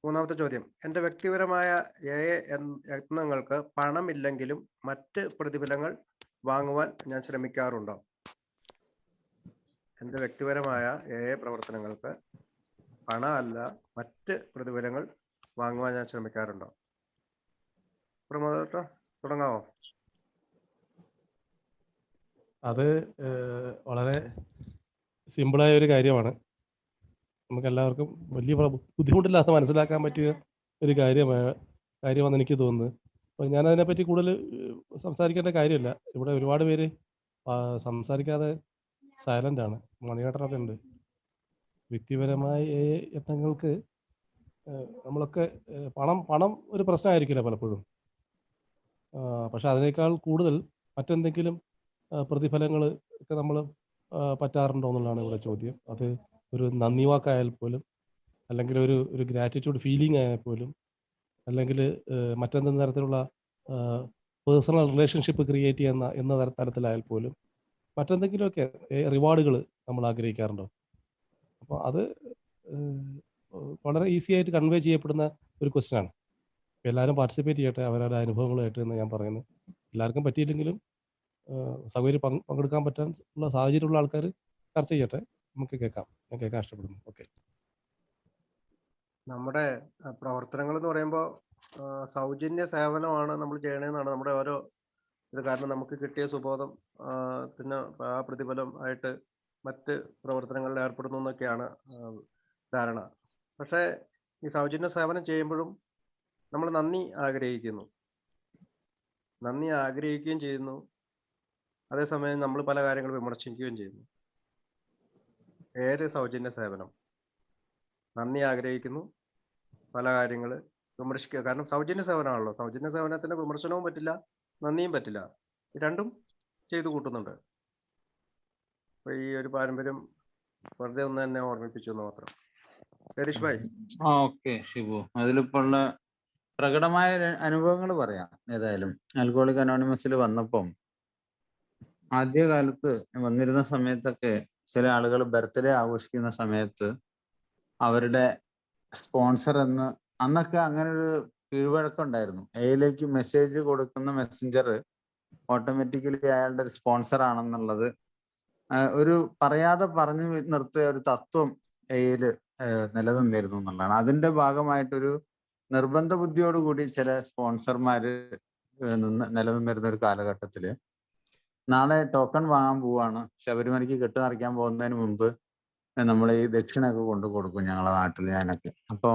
3ാമത്തെ ചോദ്യം, എൻ്റെ വ്യക്തിപരമായ യത്നങ്ങൾക്ക് പണമില്ലെങ്കിലും മറ്റ് പ്രതിഫലങ്ങൾ വാങ്ങുവാൻ ഞാൻ ശ്രമിക്കാറുണ്ടോ? എൻ്റെ വ്യക്തിപരമായ പ്രവർത്തനങ്ങൾക്ക് പണമല്ല മറ്റ് പ്രതിഫലങ്ങൾ വാങ്ങുവാൻ ഞാൻ ശ്രമിക്കാറുണ്ടോ? പ്രമോദ് തുടങ്ങാമോ? അത് വളരെ സിമ്പിളായ ഒരു കാര്യമാണ്. നമുക്ക് എല്ലാവർക്കും വലിയ ബുദ്ധിമുട്ടില്ലാതെ മനസ്സിലാക്കാൻ പറ്റിയ ഒരു കാര്യമാണെന്ന് എനിക്ക് തോന്നുന്നത്. അപ്പോൾ ഞാൻ അതിനെപ്പറ്റി കൂടുതൽ സംസാരിക്കേണ്ട കാര്യമില്ല. ഇവിടെ ഒരുപാട് പേര് സംസാരിക്കാതെ സൈലന്റ് ആണ്. മണികണ്ഠനൊക്കെ ഉണ്ട്. വ്യക്തിപരമായ യത്നങ്ങൾക്ക് നമ്മളൊക്കെ പണം ഒരു പ്രശ്നമായിരിക്കില്ല പലപ്പോഴും. പക്ഷെ അതിനേക്കാൾ കൂടുതൽ മറ്റെന്തെങ്കിലും പ്രതിഫലങ്ങൾ ഒക്കെ നമ്മൾ പറ്റാറുണ്ടോ എന്നുള്ളതാണ് ഇവിടെ ചോദ്യം. അത് ഒരു നന്ദി വാക്കായാൽ പോലും, അല്ലെങ്കിൽ ഒരു ഗ്രാറ്റിറ്റ്യൂഡ് ഫീലിംഗ് ആയാൽ പോലും, അല്ലെങ്കിൽ മറ്റെന്തെങ്കിലും തരത്തിലുള്ള പേഴ്സണൽ റിലേഷൻഷിപ്പ് ക്രിയേറ്റ് ചെയ്യുന്ന എന്ന തരത്തിലായാൽ പോലും, മറ്റെന്തെങ്കിലുമൊക്കെ റിവാർഡുകൾ നമ്മൾ ആഗ്രഹിക്കാറുണ്ടോ? അപ്പോൾ അത് വളരെ ഈസി ആയിട്ട് കൺവേ ചെയ്യപ്പെടുന്ന ഒരു ക്വസ്റ്റ്യൻ ആണ്. എല്ലാവരും പാർട്ടിസിപ്പേറ്റ് ചെയ്യട്ടെ അവരുടെ അനുഭവങ്ങളായിട്ട് എന്ന് ഞാൻ പറയുന്നു. എല്ലാവർക്കും പറ്റിയില്ലെങ്കിലും സൗകര്യം പങ്കെടുക്കാൻ പറ്റാനുള്ള സാഹചര്യമുള്ള ആൾക്കാർ ചർച്ച ചെയ്യട്ടെ. നമുക്ക് കേൾക്കാം. ഞാൻ കേൾക്കാൻ ഇഷ്ടപ്പെടുന്നു. ഓക്കെ. നമ്മുടെ പ്രവർത്തനങ്ങൾ എന്ന് പറയുമ്പോൾ സൗജന്യ സേവനമാണ് നമ്മൾ ചെയ്യണമെന്നാണ് നമ്മുടെ ഓരോ ഇത്. കാരണം നമുക്ക് കിട്ടിയ സുബോധം പിന്നെ ആ പ്രതിഫലം ആയിട്ട് മറ്റ് പ്രവർത്തനങ്ങളിൽ ഏർപ്പെടുന്നു എന്നൊക്കെയാണ് ധാരണ. പക്ഷേ ഈ സൗജന്യ സേവനം ചെയ്യുമ്പോഴും നമ്മൾ നന്ദി ആഗ്രഹിക്കുകയും ചെയ്യുന്നു. അതേസമയം നമ്മൾ പല കാര്യങ്ങൾ വിമർശിക്കുകയും ചെയ്യുന്നു. സൗജന്യ സേവനം നന്ദി ആഗ്രഹിക്കുന്നു, പല കാര്യങ്ങൾ വിമർശിക്കുക. കാരണം സൗജന്യ സേവനമാണല്ലോ. സൗജന്യ സേവനത്തിന് വിമർശനവും പറ്റില്ല, നന്ദിയും പറ്റില്ല. രണ്ടും ചെയ്തു കൂട്ടുന്നുണ്ട്. അപ്പൊ ഈ ഒരു പാരമ്പര്യം വെറുതെ ഒന്ന് തന്നെ ഓർമ്മിപ്പിച്ചു എന്ന് മാത്രം. രതീഷ് ഭായ്. ഓക്കെ ഷിബു, അതിലിപ്പോ ഉള്ള പ്രകടമായ അനുഭവങ്ങൾ പറയാം. ഏതായാലും ആൽക്കഹോളിക് അനോണിമസിൽ വന്നപ്പം ആദ്യകാലത്ത് വന്നിരുന്ന സമയത്തൊക്കെ ചില ആളുകൾ ബർത്ത്ഡേ ആഘോഷിക്കുന്ന സമയത്ത് അവരുടെ സ്പോൺസർ എന്ന്, അന്നൊക്കെ അങ്ങനെ ഒരു കീഴ്വഴക്കം ഉണ്ടായിരുന്നു. എയിലേക്ക് മെസ്സേജ് കൊടുക്കുന്ന മെസ്സഞ്ചർ ഓട്ടോമാറ്റിക്കലി അയാളുടെ ഒരു സ്പോൺസർ ആണെന്നുള്ളത് ഒരു പറയാതെ പറഞ്ഞു നിർത്തിയ ഒരു തത്വം എയിൽ നിലനിന്നിരുന്നു എന്നുള്ളതാണ്. അതിന്റെ ഭാഗമായിട്ടൊരു നിർബന്ധ ബുദ്ധിയോടുകൂടി ചില സ്പോൺസർമാര് നിലനിന്നിരുന്ന ഒരു കാലഘട്ടത്തില് നാളെ ടോക്കൺ വാങ്ങാൻ പോവാണ്, ശബരിമലയ്ക്ക് കെട്ട് നിറയ്ക്കാൻ പോകുന്നതിന് മുമ്പ് നമ്മൾ ഈ ദക്ഷിണയൊക്കെ കൊണ്ടു കൊടുക്കും ഞങ്ങളുടെ നാട്ടിൽ. ഞാനൊക്കെ അപ്പോൾ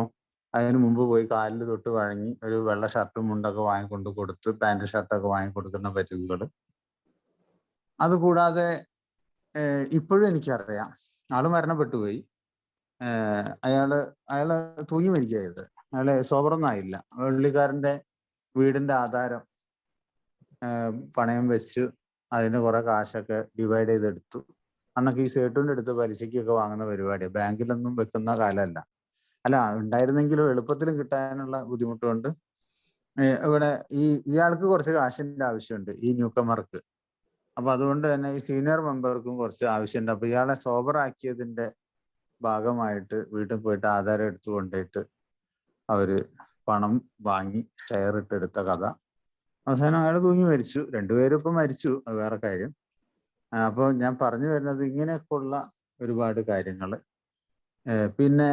അതിന് മുമ്പ് പോയി കാലിൽ തൊട്ട് വഴങ്ങി ഒരു വെള്ള ഷർട്ടും മുണ്ടൊക്കെ വാങ്ങിക്കൊണ്ട് കൊടുത്ത് പാൻറ് ഷർട്ടൊക്കെ വാങ്ങിക്കൊടുക്കുന്ന പതിവുകൾ. അതുകൂടാതെ ഇപ്പോഴും എനിക്കറിയാം, ആള് മരണപ്പെട്ടു പോയി. അയാള് തൂങ്ങി മരിക്കുകയത്. അയാളെ സോബറൊന്നും ആയില്ല. വെള്ളിക്കാരന്റെ വീടിന്റെ ആധാരം പണയം വെച്ച് അതിന് കുറെ കാശൊക്കെ ഡിവൈഡ് ചെയ്തെടുത്തു. അന്നൊക്കെ ഈ സേട്ടുവിന്റെ അടുത്ത് പലിശയ്ക്കൊക്കെ വാങ്ങുന്ന പരിപാടിയാണ്. ബാങ്കിലൊന്നും വെക്കുന്ന കാലമല്ല. അല്ല, ഉണ്ടായിരുന്നെങ്കിലും എളുപ്പത്തിലും കിട്ടാനുള്ള ബുദ്ധിമുട്ട് കൊണ്ട് ഇവിടെ ഇയാൾക്ക് കുറച്ച് കാശിന്റെ ആവശ്യമുണ്ട്, ഈ ന്യൂക്കമർക്ക്. അപ്പൊ അതുകൊണ്ട് തന്നെ ഈ സീനിയർ മെമ്പർക്കും കുറച്ച് ആവശ്യമുണ്ട്. അപ്പൊ ഇയാളെ സോബറാക്കിയതിന്റെ ഭാഗമായിട്ട് വീട്ടിൽ പോയിട്ട് ആധാരം എടുത്തു കൊണ്ടുപോയിട്ട് അവര് പണം വാങ്ങി ഷെയർ ഇട്ടെടുത്ത കഥ. അവസാനം അയാൾ തൂങ്ങി മരിച്ചു. രണ്ടുപേരും ഇപ്പം മരിച്ചു, അത് വേറെ കാര്യം. അപ്പൊ ഞാൻ പറഞ്ഞു വരുന്നത് ഇങ്ങനെയൊക്കെയുള്ള ഒരുപാട് കാര്യങ്ങൾ. പിന്നെ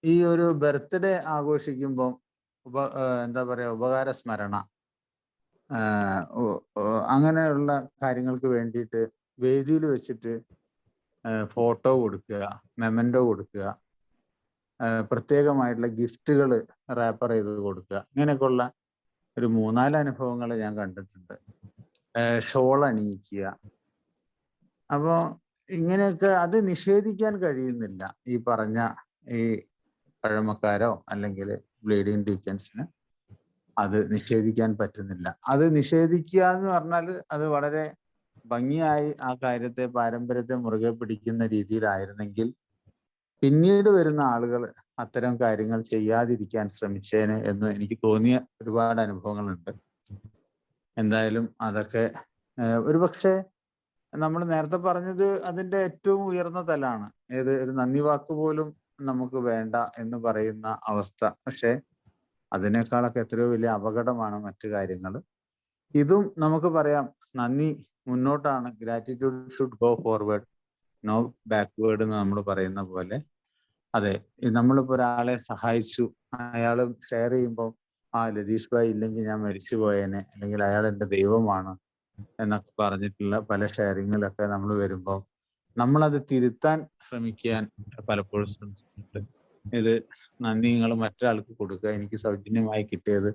ഈ ഒരു ബർത്ത്ഡേ ആഘോഷിക്കുമ്പോൾ എന്താ പറയാ, ഉപകാര സ്മരണ അങ്ങനെയുള്ള കാര്യങ്ങൾക്ക് വേണ്ടിയിട്ട് വേദിയിൽ വെച്ചിട്ട് ഫോട്ടോ കൊടുക്കുക, മെമൻറ്റോ കൊടുക്കുക, പ്രത്യേകമായിട്ടുള്ള ഗിഫ്റ്റുകൾ റാപ്പർ ചെയ്ത് കൊടുക്കുക, ഇങ്ങനെയൊക്കെയുള്ള ഒരു 3-4 അനുഭവങ്ങൾ ഞാൻ കണ്ടിട്ടുണ്ട്. ഷോൾ അണിയിക്കുക. അപ്പോൾ ഇങ്ങനെയൊക്കെ അത് നിഷേധിക്കാൻ കഴിയുന്നില്ല ഈ പറഞ്ഞ ഈ പഴമക്കാരോ അല്ലെങ്കിൽ ബ്ലീഡിംഗ് ഡീക്കൻസിന് അത് നിഷേധിക്കാൻ പറ്റുന്നില്ല. അത് നിഷേധിക്കുക എന്ന് പറഞ്ഞാൽ അത് വളരെ ഭംഗിയായി ആ കാര്യത്തെ, പാരമ്പര്യത്തെ മുറുകെ പിടിക്കുന്ന രീതിയിലായിരുന്നെങ്കിൽ പിന്നീട് വരുന്ന ആളുകൾ അത്തരം കാര്യങ്ങൾ ചെയ്യാതിരിക്കാൻ ശ്രമിച്ചേനെ എന്ന് എനിക്ക് തോന്നിയ ഒരുപാട് അനുഭവങ്ങളുണ്ട്. എന്തായാലും അതൊക്കെ ഒരുപക്ഷെ നമ്മൾ നേരത്തെ പറഞ്ഞത് അതിന്റെ ഏറ്റവും ഉയർന്ന തലാണ്. ഒരു നന്ദി വാക്ക് പോലും നമുക്ക് വേണ്ട എന്ന് പറയുന്ന അവസ്ഥ. പക്ഷെ അതിനേക്കാളൊക്കെ എത്രയോ വലിയ അപകടമാണ് മറ്റു കാര്യങ്ങൾ. ഇതും നമുക്ക് പറയാം, നന്ദി മുന്നോട്ടാണ്, gratitude should go forward. No backward എന്ന് നമ്മൾ പറയുന്ന പോലെ. അതെ, നമ്മളിപ്പോ ഒരാളെ സഹായിച്ചു, അയാൾ ഷെയർ ചെയ്യുമ്പോൾ ലതീഷ് ഭായ് ഇല്ലെങ്കിൽ ഞാൻ മരിച്ചു പോയേനെ, അല്ലെങ്കിൽ അയാൾ എൻ്റെ ദൈവമാണ് എന്നൊക്കെ പറഞ്ഞിട്ടുള്ള പല ഷെയറിങ്ങിലൊക്കെ നമ്മൾ വരുമ്പോൾ നമ്മളത് തിരുത്താൻ ശ്രമിക്കാൻ പലപ്പോഴും ശ്രമിച്ചിട്ടുണ്ട്. ഇത് നന്ദി നിങ്ങൾ മറ്റൊരാൾക്ക് കൊടുക്കുക, എനിക്ക് സൗജന്യമായി കിട്ടിയത്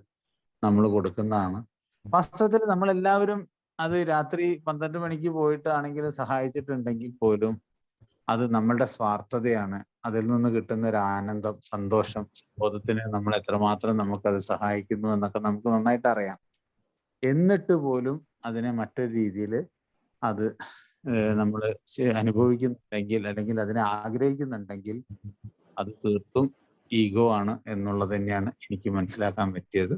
നമ്മൾ കൊടുക്കുന്നതാണ്. വാസ്തവത്തിൽ നമ്മളെല്ലാവരും അത് രാത്രി 12 മണിക്ക് പോയിട്ടാണെങ്കിലും സഹായിച്ചിട്ടുണ്ടെങ്കിൽ പോലും അത് നമ്മളുടെ സ്വാർത്ഥതയാണ്. അതിൽ നിന്ന് കിട്ടുന്ന ഒരു ആനന്ദം, സന്തോഷം, ബോധത്തിന് നമ്മൾ എത്രമാത്രം നമുക്കത് സഹായിക്കുന്നു എന്നൊക്കെ നമുക്ക് നന്നായിട്ട് അറിയാം. എന്നിട്ട് പോലും അതിനെ മറ്റൊരു രീതിയിൽ അത് നമ്മൾ അനുഭവിക്കുന്നുണ്ടെങ്കിൽ, അല്ലെങ്കിൽ അതിനെ ആഗ്രഹിക്കുന്നുണ്ടെങ്കിൽ, അത് തീർത്തും ഈഗോ ആണ് എന്നുള്ളത് തന്നെയാണ് എനിക്ക് മനസ്സിലാക്കാൻ പറ്റിയത്.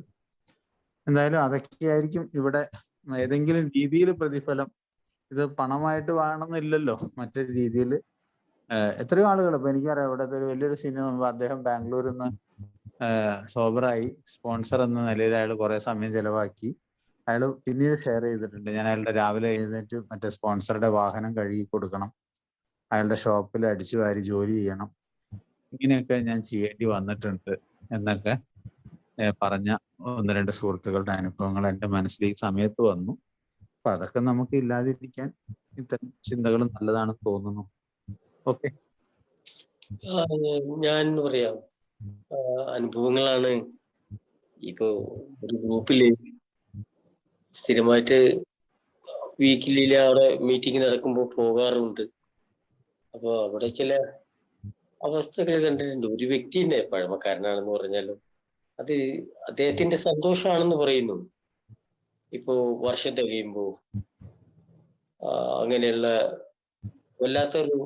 എന്തായാലും അതൊക്കെയായിരിക്കും ഇവിടെ ഏതെങ്കിലും രീതിയിൽ പ്രതിഫലം. ഇത് പണമായിട്ട് വേണമെന്നില്ലല്ലോ, മറ്റൊരു രീതിയിൽ. എത്രയോ ആളുകൾ ഇപ്പൊ എനിക്കറിയാം, ഇവിടുത്തെ ഒരു വലിയൊരു സിനിമ, അദ്ദേഹം ബാംഗ്ലൂരിൽ നിന്ന് സോബറായി സ്പോൺസർ എന്ന നിലയിൽ അയാൾ കുറെ സമയം ചെലവാക്കി. അയാൾ പിന്നീട് ഷെയർ ചെയ്തിട്ടുണ്ട്, ഞാൻ അയാളുടെ രാവിലെ എഴുന്നേറ്റ് മറ്റേ സ്പോൺസറുടെ വാഹനം കഴുകി കൊടുക്കണം, അയാളുടെ ഷോപ്പിൽ അടിച്ചു വാരി ജോലി ചെയ്യണം, ഇങ്ങനെയൊക്കെ ഞാൻ ചെയ്യേണ്ടി വന്നിട്ടുണ്ട് എന്നൊക്കെ പറഞ്ഞ 1-2 സുഹൃത്തുക്കളുടെ അനുഭവങ്ങൾ എൻ്റെ മനസ്സിൽ ഈ സമയത്ത് വന്നു. അപ്പൊ അതൊക്കെ നമുക്ക് ഇല്ലാതിരിക്കാൻ ഇത്തരം ചിന്തകൾ നല്ലതാണെന്ന് തോന്നുന്നു. ഓക്കെ, ഞാൻ പറയാം, അനുഭവങ്ങളാണ്. ഇപ്പോ ഒരു ഗ്രൂപ്പില് സ്ഥിരമായിട്ട് വീക്കിലി അവിടെ മീറ്റിംഗ് നടക്കുമ്പോൾ പോകാറുണ്ട്. അപ്പൊ അവിടെ ചില അവസ്ഥകൾ കണ്ടിട്ടുണ്ട്. ഒരു വ്യക്തിന്റെ, പഴമക്കാരനാണെന്ന് പറഞ്ഞാലും അത് അദ്ദേഹത്തിന്റെ സന്തോഷമാണെന്ന് പറയുന്നു. ഇപ്പോ വർഷം തികയുമ്പോ അങ്ങനെയുള്ള വല്ലാത്തൊരു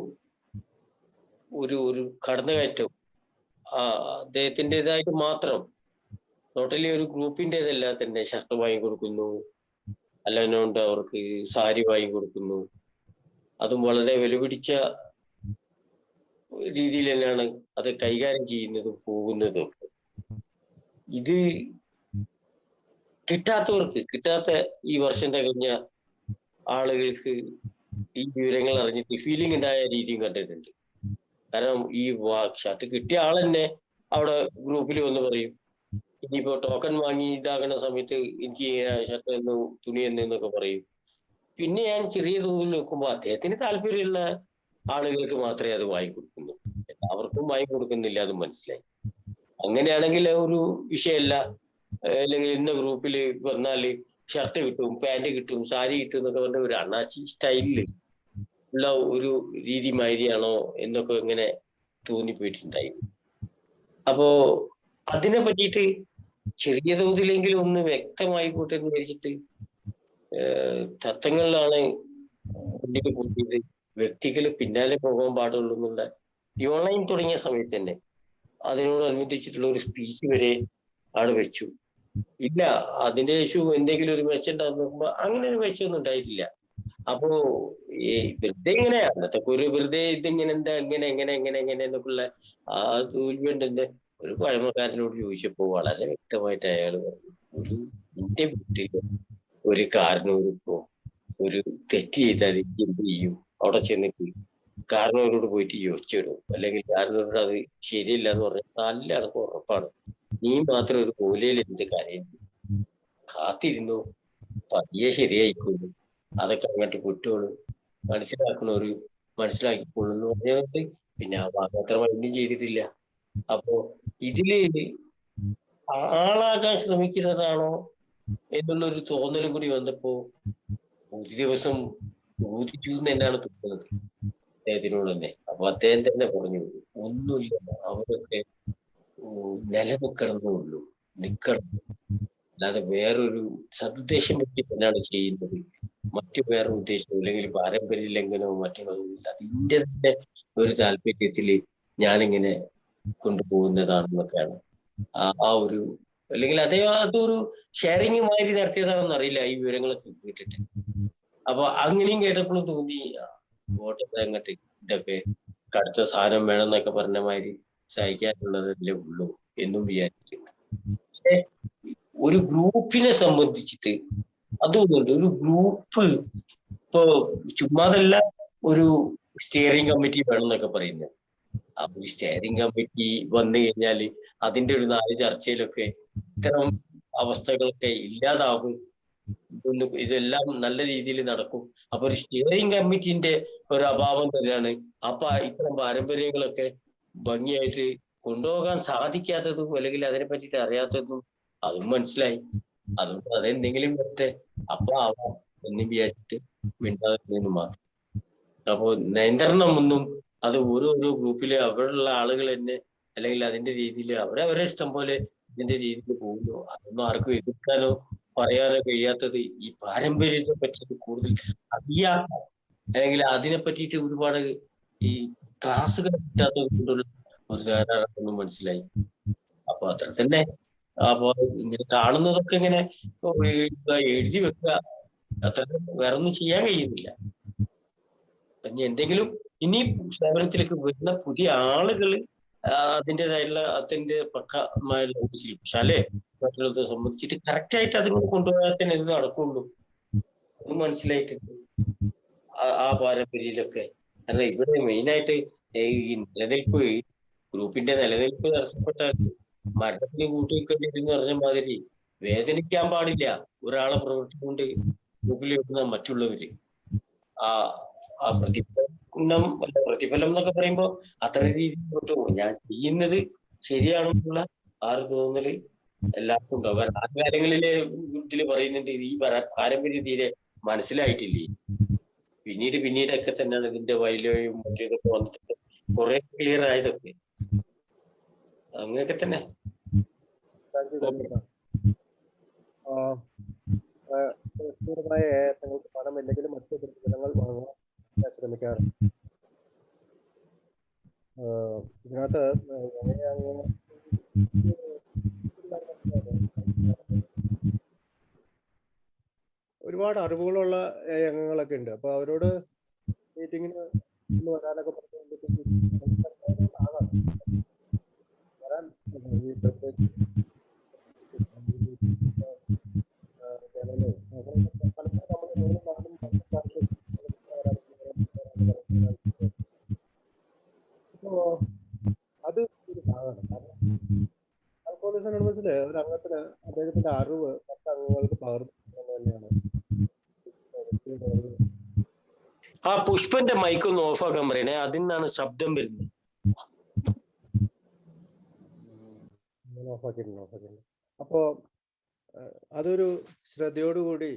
ഒരു ഒരു കടന്നുകയറ്റം അദ്ദേഹത്തിൻ്റെതായിട്ട് മാത്രം, ടോട്ടലി ഒരു ഗ്രൂപ്പിൻ്റെതല്ല, തന്നെ ഷർട്ട് വാങ്ങി കൊടുക്കുന്നു, അല്ലാണ്ട് അവർക്ക് സാരി വാങ്ങി കൊടുക്കുന്നു. അതും വളരെ വിലപിടിച്ച രീതിയിൽ തന്നെയാണ് അത് കൈകാര്യം ചെയ്യുന്നതും പോകുന്നതും. ഇത് കിട്ടാത്ത ഈ വർഷം തികഞ്ഞ ആളുകൾക്ക് ഈ വിവരങ്ങൾ അറിഞ്ഞിട്ട് ഫീലിംഗ് ഉണ്ടായ രീതിയും കണ്ടിട്ടുണ്ട്. കാരണം ഈ ഷർട്ട് കിട്ടിയ ആൾ തന്നെ അവിടെ ഗ്രൂപ്പിൽ വന്ന് പറയും, ഇനിയിപ്പോ ടോക്കൺ വാങ്ങി ഇതാകുന്ന സമയത്ത് എനിക്ക് ഷർട്ട് എന്ന് തുണി എന്നൊക്കെ പറയും. പിന്നെ ഞാൻ ചെറിയ തോതിൽ നോക്കുമ്പോൾ അദ്ദേഹത്തിന് താല്പര്യമുള്ള ആളുകൾക്ക് മാത്രമേ അത് വാങ്ങിക്കൊടുക്കുന്നു, എല്ലാവർക്കും വാങ്ങിക്കൊടുക്കുന്നില്ല, അത് മനസ്സിലായി. അങ്ങനെയാണെങ്കിൽ ഒരു വിഷയമല്ല. അല്ലെങ്കിൽ ഇന്ന ഗ്രൂപ്പിൽ വന്നാല് ഷർട്ട് കിട്ടും, പാന്റ് കിട്ടും, സാരി കിട്ടും എന്നൊക്കെ പറഞ്ഞ ഒരു അണ്ണാച്ചി സ്റ്റൈലില് ഉള്ള ഒരു രീതി മാതിരിയാണോ എന്നൊക്കെ ഇങ്ങനെ തോന്നിപ്പോയിട്ടുണ്ടായി. അപ്പോ അതിനെ പറ്റിയിട്ട് ചെറിയ തോതിലെങ്കിലും ഒന്ന് വ്യക്തമായി പോട്ടെ എന്ന് വിചാരിച്ചിട്ട് തത്വങ്ങളിലാണ് മുന്നിൽ കൂട്ടിയത്. വ്യക്തികൾ പിന്നാലെ പോകാൻ പാടുള്ളൂ എന്നുള്ള ഈ ഓൺലൈൻ തുടങ്ങിയ സമയത്ത് തന്നെ അതിനോടനുബന്ധിച്ചിട്ടുള്ള ഒരു സ്പീച്ച് വരെ അവിടെ വെച്ചു. ഇല്ല, അതിന്റെ ശേഷം എന്തെങ്കിലും ഒരു മെച്ചുണ്ടാകുന്ന നോക്കുമ്പോ അങ്ങനെ ഒരു മെച്ചമൊന്നും ഉണ്ടായിട്ടില്ല. അപ്പോ ഈ വെറുതെ ഇങ്ങനെ അന്നത്തെ ഒരു വെറുതെ ഇതിങ്ങനെ എന്താ എങ്ങനെ എന്നൊക്കെയുള്ള ആ തോൽവിയുണ്ടെന്ന് ഒരു പഴമക്കാരനോട് ചോദിച്ചപ്പോ വളരെ വ്യക്തമായിട്ട് അയാൾ പറഞ്ഞു, ഒരു എന്റെ വീട്ടിൽ ഒരു കാരണവരിപ്പോ ഒരു തെറ്റ് ചെയ്താൽ എന്ത് ചെയ്യും? അവിടെ ചെന്നിട്ട് കാരണവരോട് പോയിട്ട് യോജിച്ചിടും, അല്ലെങ്കിൽ കാരണവരോട് അത് ശരിയല്ല എന്ന് പറഞ്ഞാൽ നല്ല അതൊക്കെ ഉറപ്പാണ്. നീ മാത്രം ഒരു മൂലയിൽ എന്ത് കാര്യം കാത്തിരുന്നു, പതിയെ ശരിയായിക്കോളൂ, അതൊക്കെ അങ്ങോട്ട് കുറ്റോളൂ, മനസ്സിലാക്കണവര് മനസ്സിലാക്കിക്കോളൂ എന്ന് പറഞ്ഞിട്ട് പിന്നെ ആ ഭാഗം അത്ര മൈൻഡും ചെയ്തിട്ടില്ല. അപ്പോ ഇതില് ആളാകാൻ ശ്രമിക്കുന്നതാണോ എന്നുള്ളൊരു തോന്നലും കൂടി വന്നപ്പോ ഒരു ദിവസം ചോദിച്ചു എന്ന് തന്നെയാണ് തോന്നുന്നത് അദ്ദേഹത്തിനോട് തന്നെ. അപ്പൊ അദ്ദേഹം തന്നെ പറഞ്ഞു, ഒന്നുമില്ല, അവരൊക്കെ നിലനിൽക്കണമെന്നേ ഉള്ളൂ, നിൽക്കണം, അല്ലാതെ വേറൊരു സതുദ്ദേശം പറ്റി തന്നെയാണ് ചെയ്യുന്നത്, മറ്റു വേറെ ഉദ്ദേശം അല്ലെങ്കിൽ പാരമ്പര്യ ലംഘനവും മറ്റുള്ളതുമില്ല, അതിന്റെ തന്നെ ഒരു താല്പര്യത്തില് ഞാനിങ്ങനെ കൊണ്ടുപോകുന്നതാണെന്നൊക്കെയാണ് ആ ഒരു, അല്ലെങ്കിൽ അതൊരു ഷെയറിങ് മാതിരി നടത്തിയതാണെന്ന് അറിയില്ല ഈ വിവരങ്ങളൊക്കെ കേട്ടിട്ട്. അപ്പൊ അങ്ങനെയും കേട്ടപ്പോഴും തോന്നി, കോട്ടയത്ത് അങ്ങോട്ട് ഇതൊക്കെ കടുത്ത സാധനം വേണമെന്നൊക്കെ പറഞ്ഞ മാതിരി സഹിക്കാനുള്ളതല്ലേ ഉള്ളൂ എന്നും വിചാരിക്കുന്നു. പക്ഷെ ഒരു ഗ്രൂപ്പിനെ സംബന്ധിച്ചിട്ട് അതുകൊണ്ട് ഒരു ഗ്രൂപ്പ് ഇപ്പോ ചുമ്മാതല്ല, ഒരു സ്റ്റിയറിംഗ് കമ്മിറ്റി വേണം എന്നൊക്കെ പറയുന്നത്. അപ്പൊ ഈ സ്റ്റിയറിംഗ് കമ്മിറ്റി വന്നു കഴിഞ്ഞാൽ അതിന്റെ ഒരു 4 ചർച്ചയിലൊക്കെ ഇത്തരം അവസ്ഥകളൊക്കെ ഇല്ലാതാകും. ഇതെല്ലാം നല്ല രീതിയിൽ നടക്കും. അപ്പൊ ഒരു സ്റ്റിയറിംഗ് കമ്മിറ്റിന്റെ ഒരു അഭാവം തന്നെയാണ്. അപ്പൊ ഇത്തരം പാരമ്പര്യങ്ങളൊക്കെ ഭംഗിയായിട്ട് കൊണ്ടുപോകാൻ സാധിക്കാത്തതും അല്ലെങ്കിൽ അതിനെ പറ്റിയിട്ട് അറിയാത്തതും അതും മനസ്സിലായി. അതുകൊണ്ട് അതെന്തെങ്കിലും പറ്റേ അപ്പൊ ആവാം എന്ന് വിചാരിച്ചിട്ട് മിണ്ടാതെ മാത്രം. അപ്പോ നിയന്ത്രണമൊന്നും അത് ഓരോരോ ഗ്രൂപ്പിലെ അവിടെയുള്ള ആളുകൾ തന്നെ അല്ലെങ്കിൽ അതിന്റെ രീതിയിൽ അവരവരെ ഇഷ്ടം പോലെ ഇതിന്റെ രീതിയിൽ പോകുന്നു. അതൊന്നും ആർക്കും എതിർക്കാനോ പറയാനോ കഴിയാത്തത് ഈ പാരമ്പര്യത്തെ പറ്റിയിട്ട് കൂടുതൽ അറിയാത്ത അല്ലെങ്കിൽ അതിനെ പറ്റിയിട്ട് ഒരുപാട് ഈ ക്ലാസ്സുകൾ കിട്ടാത്തത് കൊണ്ടുള്ള ഒരു ധാരണ മനസ്സിലായി. അപ്പൊ അത്ര തന്നെ. അപ്പൊ ഇങ്ങനെ കാണുന്നതൊക്കെ ഇങ്ങനെ എഴുതി വെക്കുക, അത്ര വേറെ ഒന്നും ചെയ്യാൻ കഴിയുന്നില്ല. ഇനി എന്തെങ്കിലും ഇനി സേവനത്തിലേക്ക് വരുന്ന പുതിയ ആളുകൾ അതിൻ്റെതായുള്ള അതിന്റെ പക്കമായുള്ള ശില്പശാലെ മറ്റുള്ളത് സംബന്ധിച്ചിട്ട് കറക്റ്റ് ആയിട്ട് അതിങ്ങനെ കൊണ്ടുപോയാൽ തന്നെ ഇത് നടക്കുള്ളൂ. അത് മനസ്സിലായിട്ടുണ്ട് ആ പാരമ്പര്യയിലൊക്കെ. കാരണം ഇവിടെ മെയിനായിട്ട് ഈ നിലനിൽപ്പ് ഗ്രൂപ്പിന്റെ നിലനിൽപ്പ് തടസ്സപ്പെട്ടാൽ മരണത്തിന് കൂട്ടിവെക്കേണ്ടി എന്ന് പറഞ്ഞ മാതിരി വേദനിക്കാൻ പാടില്ല ഒരാളെ പ്രവൃത്തി കൊണ്ട് ഗ്രൂപ്പിൽ വെക്കുന്ന മറ്റുള്ളവര്. ആ പ്രതിഫലം എന്നൊക്കെ പറയുമ്പോ അത്ര രീതിയിൽ ഞാൻ ചെയ്യുന്നത് ശരിയാണെന്നുള്ള തോന്നല് എല്ലാവർക്കും ഉണ്ടാവും. ആ കാര്യങ്ങളിലെ ഇതില് പറയുന്നുണ്ട് ഈ പാരമ്പര്യം തീരെ മനസ്സിലായിട്ടില്ലേ. പിന്നീടൊക്കെ തന്നെയാണ് ഇതിന്റെ വൈലോയും മറ്റേതൊക്കെ വന്നിട്ട് കുറെ ക്ലിയർ ആയതൊക്കെ. അങ്ങനെയൊക്കെ തന്നെ. തങ്ങൾക്ക് പണമില്ലെങ്കിലും മറ്റു പ്രതിഫലങ്ങൾ വാങ്ങാൻ ശ്രമിക്കാറുണ്ട്. ഇതിനകത്ത് ഒരുപാട് അറിവുകളുള്ള അംഗങ്ങളൊക്കെ ഉണ്ട്. അപ്പൊ അവരോട് മീറ്റിങ്ങിന് വരാനൊക്കെ അത് ഒരു ഭാഗമാണ്. കാരണം ആൽക്കോഹോളിക്സ് അനോണിമസിലെ ഒരു അംഗത്തിന് അദ്ദേഹത്തിന്റെ അറിവ് മറ്റ് അംഗങ്ങൾക്ക് പകർന്നു തന്നെയാണ്. ആ പുഷ്പന്റെ മൈക്ക് ഒന്ന് ഓഫാക്കാൻ പറയണേ, അതിൽ നിന്നാണ് ശബ്ദം വരുന്നത്. അപ്പോ അതൊരു ശ്രദ്ധയോടുകൂടി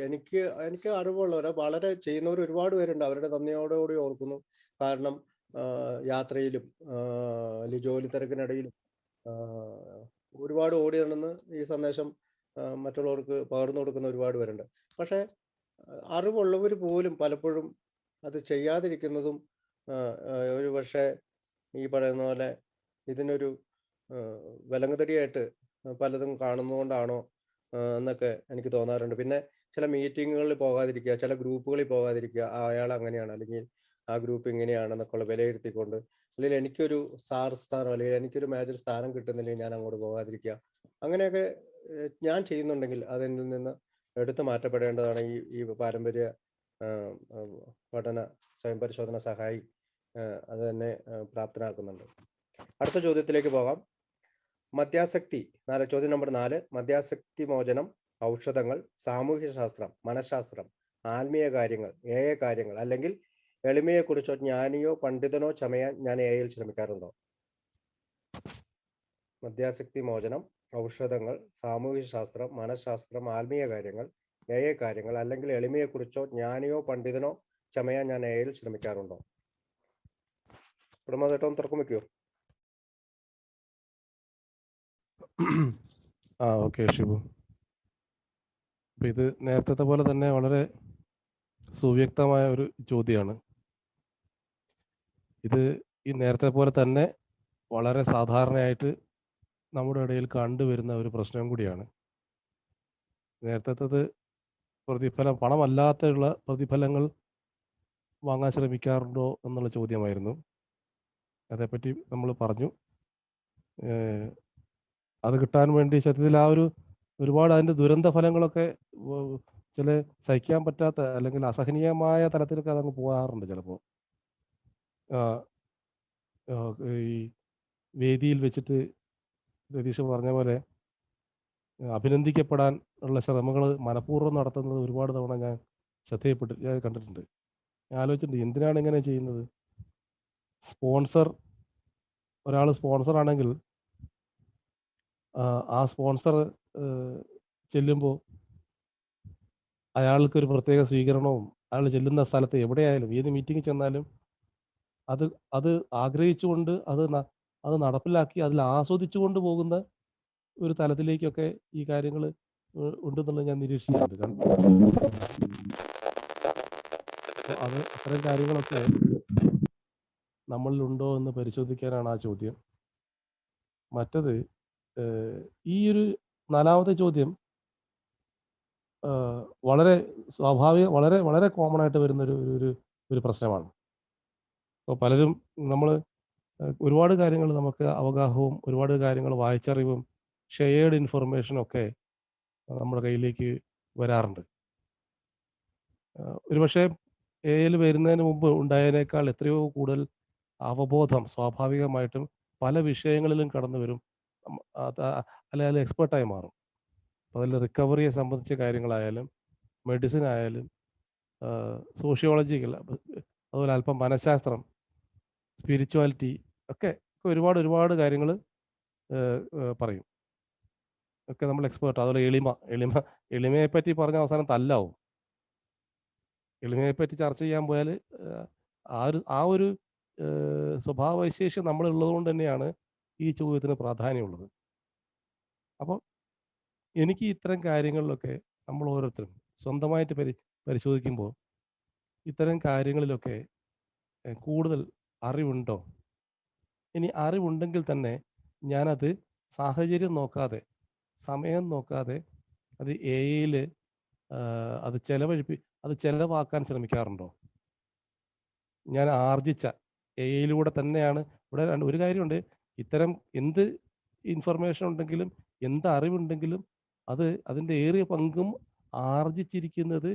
എനിക്ക് അറിവുള്ളവരെ വളരെ ചെയ്യുന്നവർ ഒരുപാട് പേരുണ്ട്. അവരുടെ നന്ദിയോടുകൂടി ഓർക്കുന്നു. കാരണം യാത്രയിലും ജോലി തിരക്കിനിടയിലും ഒരുപാട് ഓടി നടന്ന് ഈ സന്ദേശം മറ്റുള്ളവർക്ക് പകർന്നു കൊടുക്കുന്ന ഒരുപാട് പേരുണ്ട്. പക്ഷെ അറിവുള്ളവർ പോലും പലപ്പോഴും അത് ചെയ്യാതിരിക്കുന്നതും ഒരു പക്ഷേ ഈ പറയുന്ന പോലെ ഇതിനൊരു വിലങ്ങുതടിയായിട്ട് പലതും കാണുന്നതുകൊണ്ടാണോ എന്നൊക്കെ എനിക്ക് തോന്നാറുണ്ട്. പിന്നെ ചില മീറ്റിങ്ങുകളിൽ പോകാതിരിക്കുക, ചില ഗ്രൂപ്പുകളിൽ പോകാതിരിക്കുക, അയാൾ അങ്ങനെയാണ് അല്ലെങ്കിൽ ആ ഗ്രൂപ്പ് ഇങ്ങനെയാണെന്നൊക്കെ വിലയിരുത്തിക്കൊണ്ട്, അല്ലെങ്കിൽ എനിക്കൊരു സാർ സ്ഥാനം അല്ലെങ്കിൽ എനിക്കൊരു മേജർ സ്ഥാനം കിട്ടുന്നില്ലെങ്കിൽ ഞാൻ അങ്ങോട്ട് പോകാതിരിക്കുക, അങ്ങനെയൊക്കെ ഞാൻ ചെയ്യുന്നുണ്ടെങ്കിൽ അതിൽ നിന്ന് എടുത്തു മാറ്റപ്പെടേണ്ടതാണ്. ഈ പാരമ്പര്യ പഠന സ്വയം പരിശോധന സഹായി അത് തന്നെ പ്രാപ്തനാക്കുന്നുണ്ട്. അടുത്ത ചോദ്യത്തിലേക്ക് പോകാം. മദ്യാസക്തി ചോദ്യം നമ്പർ 4. മദ്യാസക്തി മോചനം, ഔഷധങ്ങൾ, സാമൂഹ്യ ശാസ്ത്രം, മനഃശാസ്ത്രം, ആത്മീയ കാര്യങ്ങൾ, കാര്യങ്ങൾ അല്ലെങ്കിൽ എളിമയെക്കുറിച്ചോ ജ്ഞാനിയോ പണ്ഡിതനോ ചമയാൻ ഞാൻ യിൽ ശ്രമിക്കാറുണ്ടോ? മദ്യാസക്തി മോചനം, ഔഷധങ്ങൾ, സാമൂഹ്യ ശാസ്ത്രം, മനഃശാസ്ത്രം, ആത്മീയ കാര്യങ്ങൾ, കാര്യങ്ങൾ അല്ലെങ്കിൽ എളിമയെക്കുറിച്ചോ ജ്ഞാനിയോ പണ്ഡിതനോ ചമയാൻ ഞാൻ യിൽ ശ്രമിക്കാറുണ്ടോ? പ്രമോദേട്ടം തുറക്കും വെക്കോ? ഓക്കെ ഷിബു. അപ്പൊ ഇത് നേരത്തെ പോലെ തന്നെ വളരെ സുവ്യക്തമായ ഒരു ചോദ്യമാണ്. ഇത് ഈ നേരത്തെ പോലെ തന്നെ വളരെ സാധാരണയായിട്ട് നമ്മുടെ ഇടയിൽ കണ്ടുവരുന്ന ഒരു പ്രശ്നം കൂടിയാണ്. നേരത്തെ പ്രതിഫലം പണമല്ലാത്തുള്ള പ്രതിഫലങ്ങൾ വാങ്ങാൻ ശ്രമിക്കാറുണ്ടോ എന്നുള്ള ചോദ്യമായിരുന്നു. അതേപ്പറ്റി നമ്മൾ പറഞ്ഞു. അത് കിട്ടാൻ വേണ്ടി സത്യത്തിൽ ഒരുപാട് അതിൻ്റെ ദുരന്ത ഫലങ്ങളൊക്കെ ചില സഹിക്കാൻ പറ്റാത്ത അല്ലെങ്കിൽ അസഹനീയമായ തലത്തിലൊക്കെ അതങ്ങ് പോകാറുണ്ട് ചിലപ്പോൾ. ആ, ആ, ഈ വേദിയിൽ വെച്ചിട്ട് രതീഷ് പറഞ്ഞ പോലെ അഭിനന്ദിക്കപ്പെടാൻ ഉള്ള ശ്രമങ്ങൾ മനഃപൂർവ്വം നടത്തുന്നത് ഒരുപാട് തവണ ഞാൻ ഞാൻ കണ്ടിട്ടുണ്ട്. ഞാൻ ആലോചിച്ചിട്ടുണ്ട് എന്തിനാണ് ഇങ്ങനെ ചെയ്യുന്നത്. ഒരാൾ സ്പോൺസർ ആണെങ്കിൽ ആ സ്പോൺസർ ചെല്ലുമ്പോൾ അയാൾക്ക് ഒരു പ്രത്യേക സ്വീകരണവും അയാൾ ചെല്ലുന്ന സ്ഥലത്ത് എവിടെയായാലും ഏത് മീറ്റിംഗിൽ ചെന്നാലും അത് അത് ആഗ്രഹിച്ചുകൊണ്ട് അത് നടപ്പിലാക്കി അതിൽ ആസ്വദിച്ചുകൊണ്ട് പോകുന്ന ഒരു തലത്തിലേക്കൊക്കെ ഈ കാര്യങ്ങൾ ഉണ്ടെന്നുള്ളത് ഞാൻ നിരീക്ഷിച്ചിട്ടുണ്ട്. അപ്പോൾ അത്തരം കാര്യങ്ങളൊക്കെ നമ്മളിലുണ്ടോ എന്ന് പരിശോധിക്കാനാണ് ആ ചോദ്യം. മറ്റത് ഈ ഒരു 4ാമത്തെ ചോദ്യം വളരെ സ്വാഭാവിക വളരെ വളരെ കോമൺ ആയിട്ട് വരുന്ന ഒരു പ്രശ്നമാണ്. അപ്പോൾ പലരും നമ്മൾ ഒരുപാട് കാര്യങ്ങൾ നമുക്ക് അവഗാഹവും ഒരുപാട് കാര്യങ്ങൾ വായിച്ചറിവും ഷെയർഡ് ഇൻഫർമേഷനും ഒക്കെ നമ്മുടെ കയ്യിലേക്ക് വരാറുണ്ട്. ഒരുപക്ഷെ എയിൽ വരുന്നതിന് മുമ്പ് ഉണ്ടായതിനേക്കാൾ എത്രയോ കൂടുതൽ അവബോധം സ്വാഭാവികമായിട്ടും പല വിഷയങ്ങളിലും കടന്നു വരും. അല്ലെങ്കിൽ എക്സ്പെർട്ടായി മാറും. അതിൽ റിക്കവറിയെ സംബന്ധിച്ച കാര്യങ്ങളായാലും മെഡിസിൻ ആയാലും സോഷ്യോളജിക്കൽ, അതുപോലെ അല്പം മനഃശാസ്ത്രം, സ്പിരിച്വാലിറ്റി ഒക്കെ ഒരുപാട് കാര്യങ്ങൾ പറയും. ഒക്കെ നമ്മൾ എക്സ്പേർട്ട്. അതുപോലെ എളിമയെ പറ്റി പറഞ്ഞ അവസാനം തല്ലാവും. എളിമയെ പറ്റി ചർച്ച ചെയ്യാൻ പോയാൽ ആ ഒരു സ്വഭാവവിശേഷം നമ്മളുള്ളത് കൊണ്ട് തന്നെയാണ് ഈ ചോദ്യത്തിന് പ്രാധാന്യമുള്ളത്. അപ്പം എനിക്ക് ഇത്തരം കാര്യങ്ങളിലൊക്കെ നമ്മൾ ഓരോരുത്തരും സ്വന്തമായിട്ട് പരിശോധിക്കുമ്പോൾ ഇത്തരം കാര്യങ്ങളിലൊക്കെ കൂടുതൽ അറിവുണ്ടോ? ഇനി അറിവുണ്ടെങ്കിൽ തന്നെ ഞാനത് സാഹചര്യം നോക്കാതെ, സമയം നോക്കാതെ അത് എയിൽ അത് ചെലവാക്കാൻ ശ്രമിക്കാറുണ്ടോ? ഞാൻ ആർജിച്ച എയിലൂടെ തന്നെയാണ്. ഇവിടെ ഒരു കാര്യമുണ്ട്, ഇത്തരം എന്ത് ഇൻഫർമേഷൻ ഉണ്ടെങ്കിലും എന്ത് അറിവുണ്ടെങ്കിലും അതിൻ്റെ ഏറിയ പങ്കും ആർജിച്ചിരിക്കുന്നത്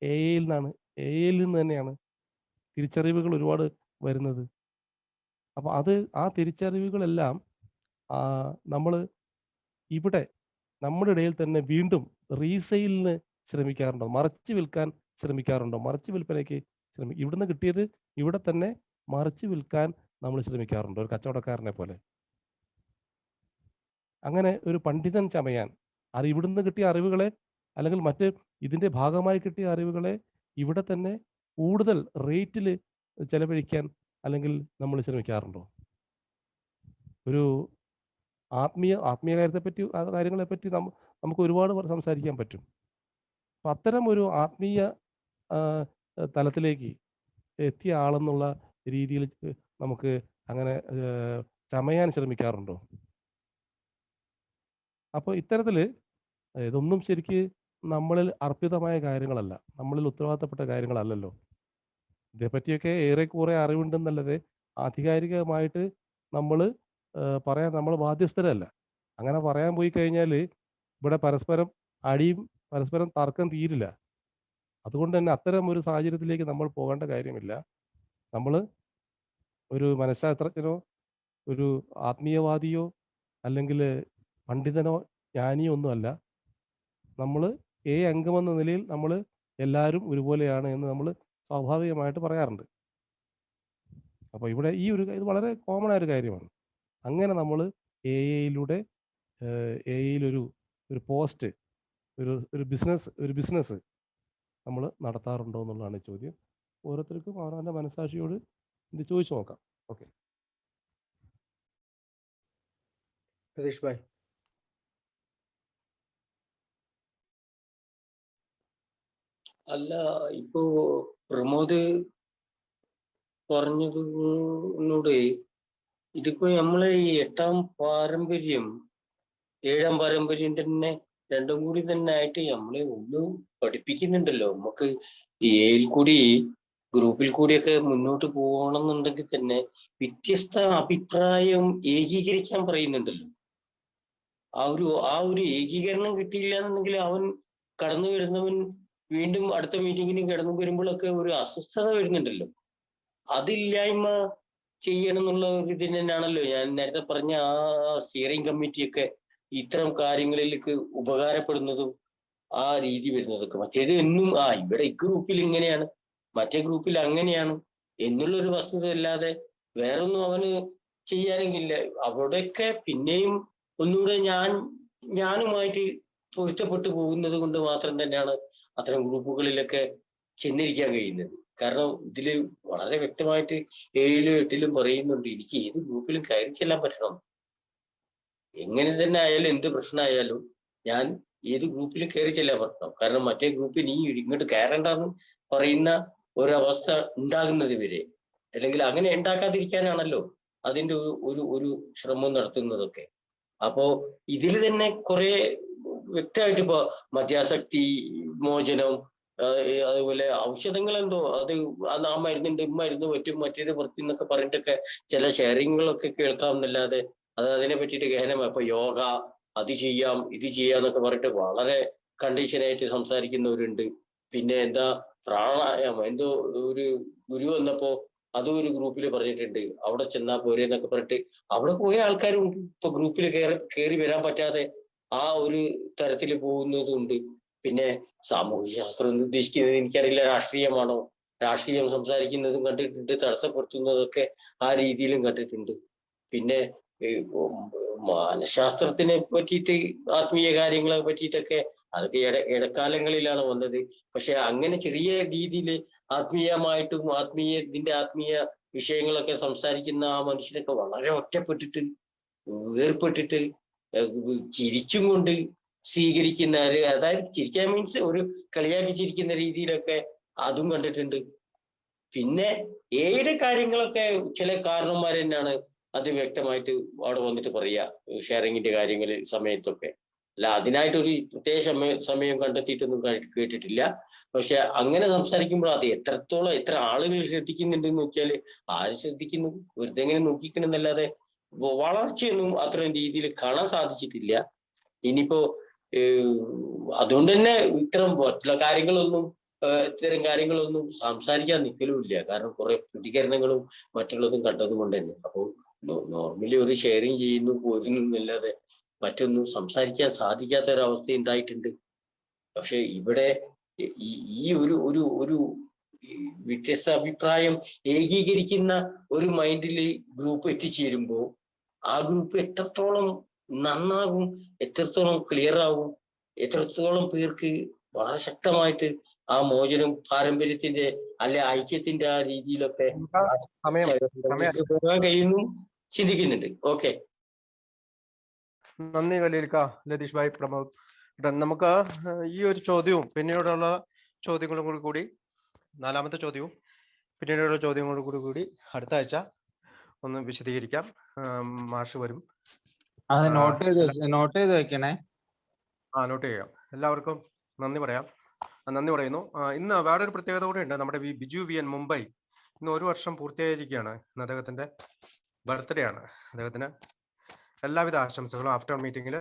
എയിൽ നിന്ന് തന്നെയാണ് തിരിച്ചറിവുകൾ ഒരുപാട് വരുന്നത്. അപ്പോൾ ആ തിരിച്ചറിവുകളെല്ലാം നമ്മൾ ഇവിടെ നമ്മുടെ ഇടയിൽ തന്നെ വീണ്ടും റീസെയിലിന് ശ്രമിക്കാറുണ്ടോ? മറിച്ച് വിൽക്കാൻ ശ്രമിക്കാറുണ്ടോ? മറിച്ച് വിൽപ്പനയ്ക്ക് ഇവിടുന്ന് കിട്ടിയത് ഇവിടെ തന്നെ മറിച്ച് വിൽക്കാൻ നമ്മൾ ശ്രമിക്കാറുണ്ടോ? ഒരു കച്ചവടക്കാരനെ പോലെ. അങ്ങനെ ഒരു പണ്ഡിതൻ ചമയാൻ ഇവിടുന്ന് കിട്ടിയ അറിവുകളെ അല്ലെങ്കിൽ മറ്റ് ഇതിന്റെ ഭാഗമായി കിട്ടിയ അറിവുകളെ ഇവിടെ തന്നെ കൂടുതൽ റേറ്റിൽ ചെലവഴിക്കാൻ അല്ലെങ്കിൽ നമ്മൾ ശ്രമിക്കാറുണ്ടോ? ഒരു ആത്മീയ കാര്യങ്ങളെപ്പറ്റി നമുക്ക് ഒരുപാട് സംസാരിക്കാൻ പറ്റും. അപ്പം അത്തരം ഒരു ആത്മീയ തലത്തിലേക്ക് എത്തിയ ആളെന്നുള്ള രീതിയിൽ നമുക്ക് അങ്ങനെ ചമയാൻ ശ്രമിക്കാറുണ്ടോ? അപ്പോൾ ഇത്തരത്തിൽ ഇതൊന്നും ശരിക്ക് നമ്മളിൽ അർപ്പിതമായ കാര്യങ്ങളല്ല, നമ്മളിൽ ഉത്തരവാദിത്തപ്പെട്ട കാര്യങ്ങളല്ലല്ലോ. ഇതേപ്പറ്റിയൊക്കെ ഏറെക്കുറെ അറിവുണ്ടെന്നല്ലാതെ ആധികാരികമായിട്ട് നമ്മൾ പറയാൻ നമ്മൾ ബാധ്യസ്ഥരല്ല. അങ്ങനെ പറയാൻ പോയി കഴിഞ്ഞാൽ ഇവിടെ പരസ്പരം അടിയും പരസ്പരം തർക്കം തീരില്ല. അതുകൊണ്ട് തന്നെ അത്തരം ഒരു സാഹചര്യത്തിലേക്ക് നമ്മൾ പോകേണ്ട കാര്യമില്ല. നമ്മൾ ഒരു മനഃശാസ്ത്രജ്ഞനോ ഒരു ആത്മീയവാദിയോ അല്ലെങ്കിൽ പണ്ഡിതനോ ജ്ഞാനിയോ ഒന്നുമല്ല. നമ്മൾ അംഗമെന്ന നിലയിൽ നമ്മൾ എല്ലാവരും ഒരുപോലെയാണ് എന്ന് നമ്മൾ സ്വാഭാവികമായിട്ട് പറയാറുണ്ട്. അപ്പോൾ ഇവിടെ ഇത് വളരെ കോമൺ ആയ ഒരു കാര്യമാണ്. അങ്ങനെ നമ്മൾ എയിൽ ഒരു പോസ്റ്റ് ഒരു ബിസിനസ് നമ്മൾ നടത്താറുണ്ടോ എന്നുള്ളതാണ് ചോദ്യം. ഓരോരുത്തർക്കും അവരവൻ്റെ മനസാക്ഷിയോട് ഇത് ചോദിച്ചു നോക്കാം. ഓക്കെ, രതീഷ് ഭായ്. അല്ല, ഇപ്പോ പ്രമോദ് പറഞ്ഞതിനോട് ഇതിപ്പോ നമ്മളെ ഈ 8ാം പാരമ്പര്യം 7ാം പാരമ്പര്യം തന്നെ രണ്ടും കൂടി തന്നെ ആയിട്ട് നമ്മളെ ഒന്ന് പഠിപ്പിക്കുന്നുണ്ടല്ലോ. നമുക്ക് ഈ എയിൽ കൂടി ഗ്രൂപ്പിൽ കൂടിയൊക്കെ മുന്നോട്ട് പോകണമെന്നുണ്ടെങ്കിൽ തന്നെ വ്യത്യസ്ത അഭിപ്രായം ഏകീകരിക്കാൻ പറയുന്നുണ്ടല്ലോ. ആ ഒരു ഏകീകരണം കിട്ടിയില്ല എന്നുണ്ടെങ്കിൽ അവൻ കടന്നു വരുന്നവൻ വീണ്ടും അടുത്ത മീറ്റിങ്ങിന് കടന്നു വരുമ്പോഴൊക്കെ ഒരു അസ്വസ്ഥത വരുന്നുണ്ടല്ലോ. അതില്ലായ്മ ചെയ്യണം എന്നുള്ള ഒരു ഇതിന് തന്നെയാണല്ലോ ഞാൻ നേരത്തെ പറഞ്ഞ ആ സ്റ്റിയറിംഗ് കമ്മിറ്റിയൊക്കെ ഇത്തരം കാര്യങ്ങളിലേക്ക് ഉപകാരപ്പെടുന്നതും ആ രീതി വരുന്നതൊക്കെ. മറ്റേത് എന്നും ഇവിടെ ഈ ഗ്രൂപ്പിൽ ഇങ്ങനെയാണ്, മറ്റേ ഗ്രൂപ്പിൽ അങ്ങനെയാണ് എന്നുള്ളൊരു വസ്തുത അല്ലാതെ വേറൊന്നും അവന് ചെയ്യാനെങ്കില്ല. അവിടെയൊക്കെ പിന്നെയും ഒന്നുകൂടെ ഞാനുമായിട്ട് പൊരുത്തപ്പെട്ടു പോകുന്നത് കൊണ്ട് മാത്രം തന്നെയാണ് അത്തരം ഗ്രൂപ്പുകളിലൊക്കെ ചെന്നിരിക്കാൻ കഴിയുന്നത്. കാരണം ഇതില് വളരെ വ്യക്തമായിട്ട് 7-ലും 8-ലും പറയുന്നുണ്ട് എനിക്ക് ഏത് ഗ്രൂപ്പിലും കയറി ചെല്ലാൻ പറ്റണം. എങ്ങനെ തന്നെ ആയാലും എന്ത് പ്രശ്നമായാലും ഞാൻ ഏത് ഗ്രൂപ്പിൽ കയറി ചെല്ലാൻ പറ്റണം. കാരണം മറ്റേ ഗ്രൂപ്പിൽ നീ ഇങ്ങോട്ട് കയറണ്ടെന്ന് പറയുന്ന ഒരവസ്ഥ ഉണ്ടാകുന്നത് വരെ, അല്ലെങ്കിൽ അങ്ങനെ ഉണ്ടാക്കാതിരിക്കാനാണല്ലോ അതിന്റെ ഒരു ശ്രമം നടത്തുന്നതൊക്കെ. അപ്പോ ഇതിൽ തന്നെ കുറെ വ്യക്തമായിട്ട് ഇപ്പൊ മദ്യാസക്തി മോചനം, അതുപോലെ ഔഷധങ്ങൾ എന്തോ അത് ആ മരുന്നുണ്ട് മരുന്ന് പറ്റും മറ്റേത് പറ്റും എന്നൊക്കെ പറഞ്ഞിട്ടൊക്കെ ചില ഷെയറിങ്ങുകളൊക്കെ കേൾക്കാമെന്നല്ലാതെ അതിനെ പറ്റിയിട്ട് ഗഹനമായി ഇപ്പൊ യോഗ അത് ചെയ്യാം ഇത് ചെയ്യാന്നൊക്കെ പറഞ്ഞിട്ട് വളരെ കണ്ടീഷനായിട്ട് സംസാരിക്കുന്നവരുണ്ട്. പിന്നെ എന്താ പ്രാണായാമം എന്തോ ഒരു ഗുരു വന്നപ്പോ അതും ഒരു ഗ്രൂപ്പിൽ പറഞ്ഞിട്ടുണ്ട്, അവിടെ ചെന്നാ പോരെ എന്നൊക്കെ പറഞ്ഞിട്ട് അവിടെ പോയ ആൾക്കാരും ഇപ്പൊ ഗ്രൂപ്പിൽ കയറി വരാൻ പറ്റാതെ ആ ഒരു തരത്തിൽ പോകുന്നതുണ്ട്. പിന്നെ സാമൂഹ്യ ശാസ്ത്രം എന്ന് ഉദ്ദേശിക്കുന്നത് എനിക്കറിയില്ല, രാഷ്ട്രീയമാണോ, രാഷ്ട്രീയം സംസാരിക്കുന്നതും കണ്ടിട്ടുണ്ട്, തടസ്സപ്പെടുത്തുന്നതൊക്കെ ആ രീതിയിലും കണ്ടിട്ടുണ്ട്. പിന്നെ മനഃശാസ്ത്രത്തിനെ പറ്റിയിട്ട് ആത്മീയ കാര്യങ്ങളെ പറ്റിയിട്ടൊക്കെ അതൊക്കെ ഇടക്കാലങ്ങളിലാണ് വന്നത്. പക്ഷെ അങ്ങനെ ചെറിയ രീതിയിൽ ആത്മീയമായിട്ടും ആത്മീയ വിഷയങ്ങളൊക്കെ സംസാരിക്കുന്ന ആ മനുഷ്യനൊക്കെ വളരെ ഒറ്റപ്പെട്ടിട്ട് വേർപ്പെട്ടിട്ട് ചിരിച്ചും കൊണ്ട് സ്വീകരിക്കുന്ന, അതായത് ചിരിക്കാൻ മീൻസ് ഒരു കളിയാക്കി ചിരിക്കുന്ന രീതിയിലൊക്കെ അതും കണ്ടിട്ടുണ്ട്. പിന്നെ ഏഴ് കാര്യങ്ങളൊക്കെ ചില കാരണന്മാർ തന്നെയാണ് അത് വ്യക്തമായിട്ട് അവിടെ വന്നിട്ട് പറയുക ഷെയറിങ്ങിന്റെ കാര്യങ്ങൾ സമയത്തൊക്കെ. അല്ല അതിനായിട്ടൊരു പ്രത്യേക സമയം കണ്ടെത്തിയിട്ടൊന്നും കേട്ടിട്ടില്ല. പക്ഷെ അങ്ങനെ സംസാരിക്കുമ്പോൾ അത് എത്ര ആളുകൾ ശ്രദ്ധിക്കുന്നുണ്ടെന്ന് നോക്കിയാൽ ആര് ശ്രദ്ധിക്കുന്നു, വെറുതെ എങ്ങനെ നോക്കിക്കണമെന്നല്ലാതെ വളർച്ചയൊന്നും അത്തരം രീതിയിൽ കാണാൻ സാധിച്ചിട്ടില്ല. ഇനിയിപ്പോ അതുകൊണ്ട് തന്നെ ഇത്തരം കാര്യങ്ങളൊന്നും സംസാരിക്കാൻ നിൽക്കലുമില്ല. കാരണം കുറെ പ്രതികരണങ്ങളും മറ്റുള്ളതും കണ്ടതുകൊണ്ട് തന്നെ. അപ്പോൾ നോർമലി ഒരു ഷെയറിങ് ചെയ്യുന്നു പോരുന്നല്ലാതെ മറ്റൊന്നും സംസാരിക്കാൻ സാധിക്കാത്ത ഒരവസ്ഥ ഉണ്ടായിട്ടുണ്ട്. പക്ഷെ ഇവിടെ ഈ ഒരു വ്യത്യസ്ത അഭിപ്രായം ഏകീകരിക്കുന്ന ഒരു മൈൻഡിൽ ഗ്രൂപ്പ് എത്തിച്ചേരുമ്പോൾ ആ ഗ്രൂപ്പ് എത്രത്തോളം നന്നാകും, എത്രത്തോളം ക്ലിയർ ആകും, എത്രത്തോളം പേർക്ക് വളരെ ശക്തമായിട്ട് ആ മോചനം പാരമ്പര്യത്തിന്റെ അല്ലെ ഐക്യത്തിന്റെ ആ രീതിയിലൊക്കെ പോകാൻ കഴിയുന്നു ചിന്തിക്കുന്നുണ്ട്. ഓക്കെ, നന്ദി ഖലീൽക്ക, ലതീഷ് ഭായ്, പ്രമോദ്. നമുക്ക് ഈ ഒരു ചോദ്യവും പിന്നീടുള്ള ചോദ്യങ്ങളും കൂടി 4-മത്തെ ചോദ്യവും പിന്നീടുള്ള ചോദ്യങ്ങളും കൂടി അടുത്ത ആഴ്ച ഒന്ന് വിശദീകരിക്കാം. മാഷ് വരും. നോട്ട് ചെയ്ത് വെക്കണേ. നോട്ട് ചെയ്യാം. എല്ലാവർക്കും നന്ദി പറയുന്നു. ഇന്ന് വേറൊരു പ്രത്യേകത കൂടെ ഉണ്ട്. നമ്മുടെ ബിജു വി എൻ മുംബൈ ഇന്ന് 1 വർഷം പൂർത്തിയായിരിക്കുകയാണ്. ഇന്ന് അദ്ദേഹത്തിന്റെ ബർത്ത്ഡേ ആണ്. അദ്ദേഹത്തിന് എല്ലാവിധ ആശംസകളും ആഫ്റ്റർ മീറ്റിംഗിൽ.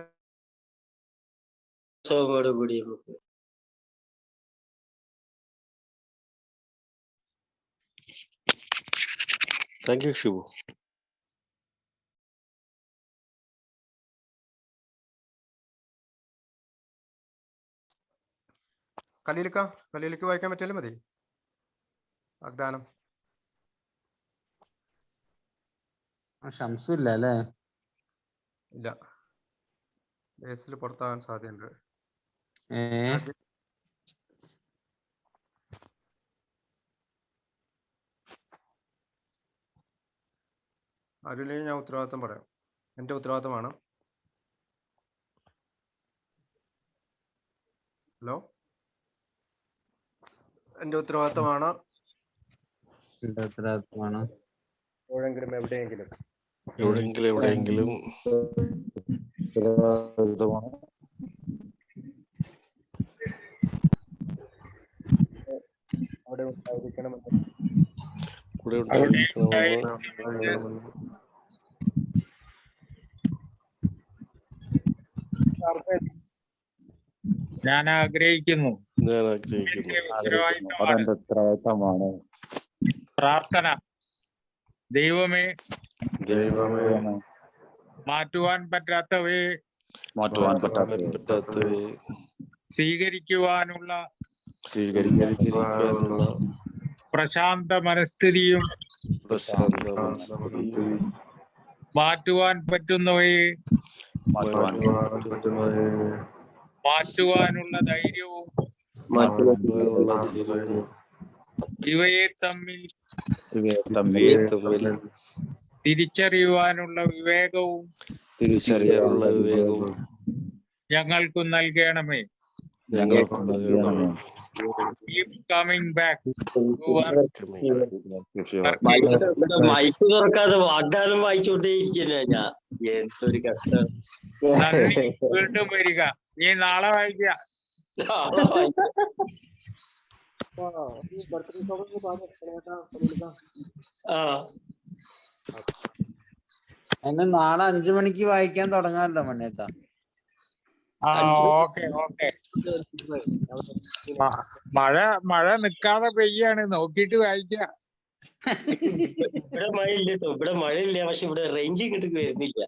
Thank you Shibu. ഖലീലിക്ക് വായിക്കാൻ പറ്റിയാലും മതി. വാഗ്ദാനം. ഷംസു ഇല്ല അല്ലേ? ഇല്ല, ബേസിൽ പുറത്താകാൻ സാധ്യതയുണ്ട്. അതിൽ ഞാൻ ഉത്തരവാദിത്വം പറയാം. എന്റെ ഉത്തരവാദിത്തമാണ്. ഹലോ, എന്റെ ഉത്തരവാദിത്തമാണ്. എവിടെയെങ്കിലും അവിടെ ഉണ്ടായിരിക്കണമെന്ന് ഞാൻ ആഗ്രഹിക്കുന്നു. അതെന്റെ ഉത്തരവാദിത്തമാണ്. പ്രാർത്ഥന. ദൈവമേ മാറ്റുവാൻ പറ്റാത്തവയെ സ്വീകരിക്കുവാനുള്ള പ്രശാന്ത മനസ്ഥിതിയും മാറ്റുവാൻ പറ്റുന്നവയെ മാറ്റുവാനുള്ള ധൈര്യവും ഇവയെ തമ്മിൽ തിരിച്ചറിയുവാനുള്ള വിവേകവും ഞങ്ങൾക്ക് നൽകണമേ. Keep coming back to our mic തുറക്കാതെ വാഗ്ദാനം വായിച്ചോണ്ടേ ഇരിക്കുന്ന ഞാൻ. എന്തൊരു കഷ്ടം. നന്ദി. വീണ്ടും വരിക. നീ നാളെ വായിക്കുക. ബർത്ത്ഡേ സോങ് പാടാ. ആ എന്നെ നാളെ 5 മണിക്ക് വായിക്കാൻ തുടങ്ങാമല്ലോ മണ്ണേട്ടാ. Okay okay. മഴ നിക്കാതെ പെയ്യാണ്, നോക്കിയിട്ട് വായിക്കുക. ഇവിടെ മഴയില്ല കേട്ടോ, ഇവിടെ മഴയില്ല, പക്ഷെ ഇവിടെ റേഞ്ച് ഇങ്ങോട്ട് വരുന്നില്ല.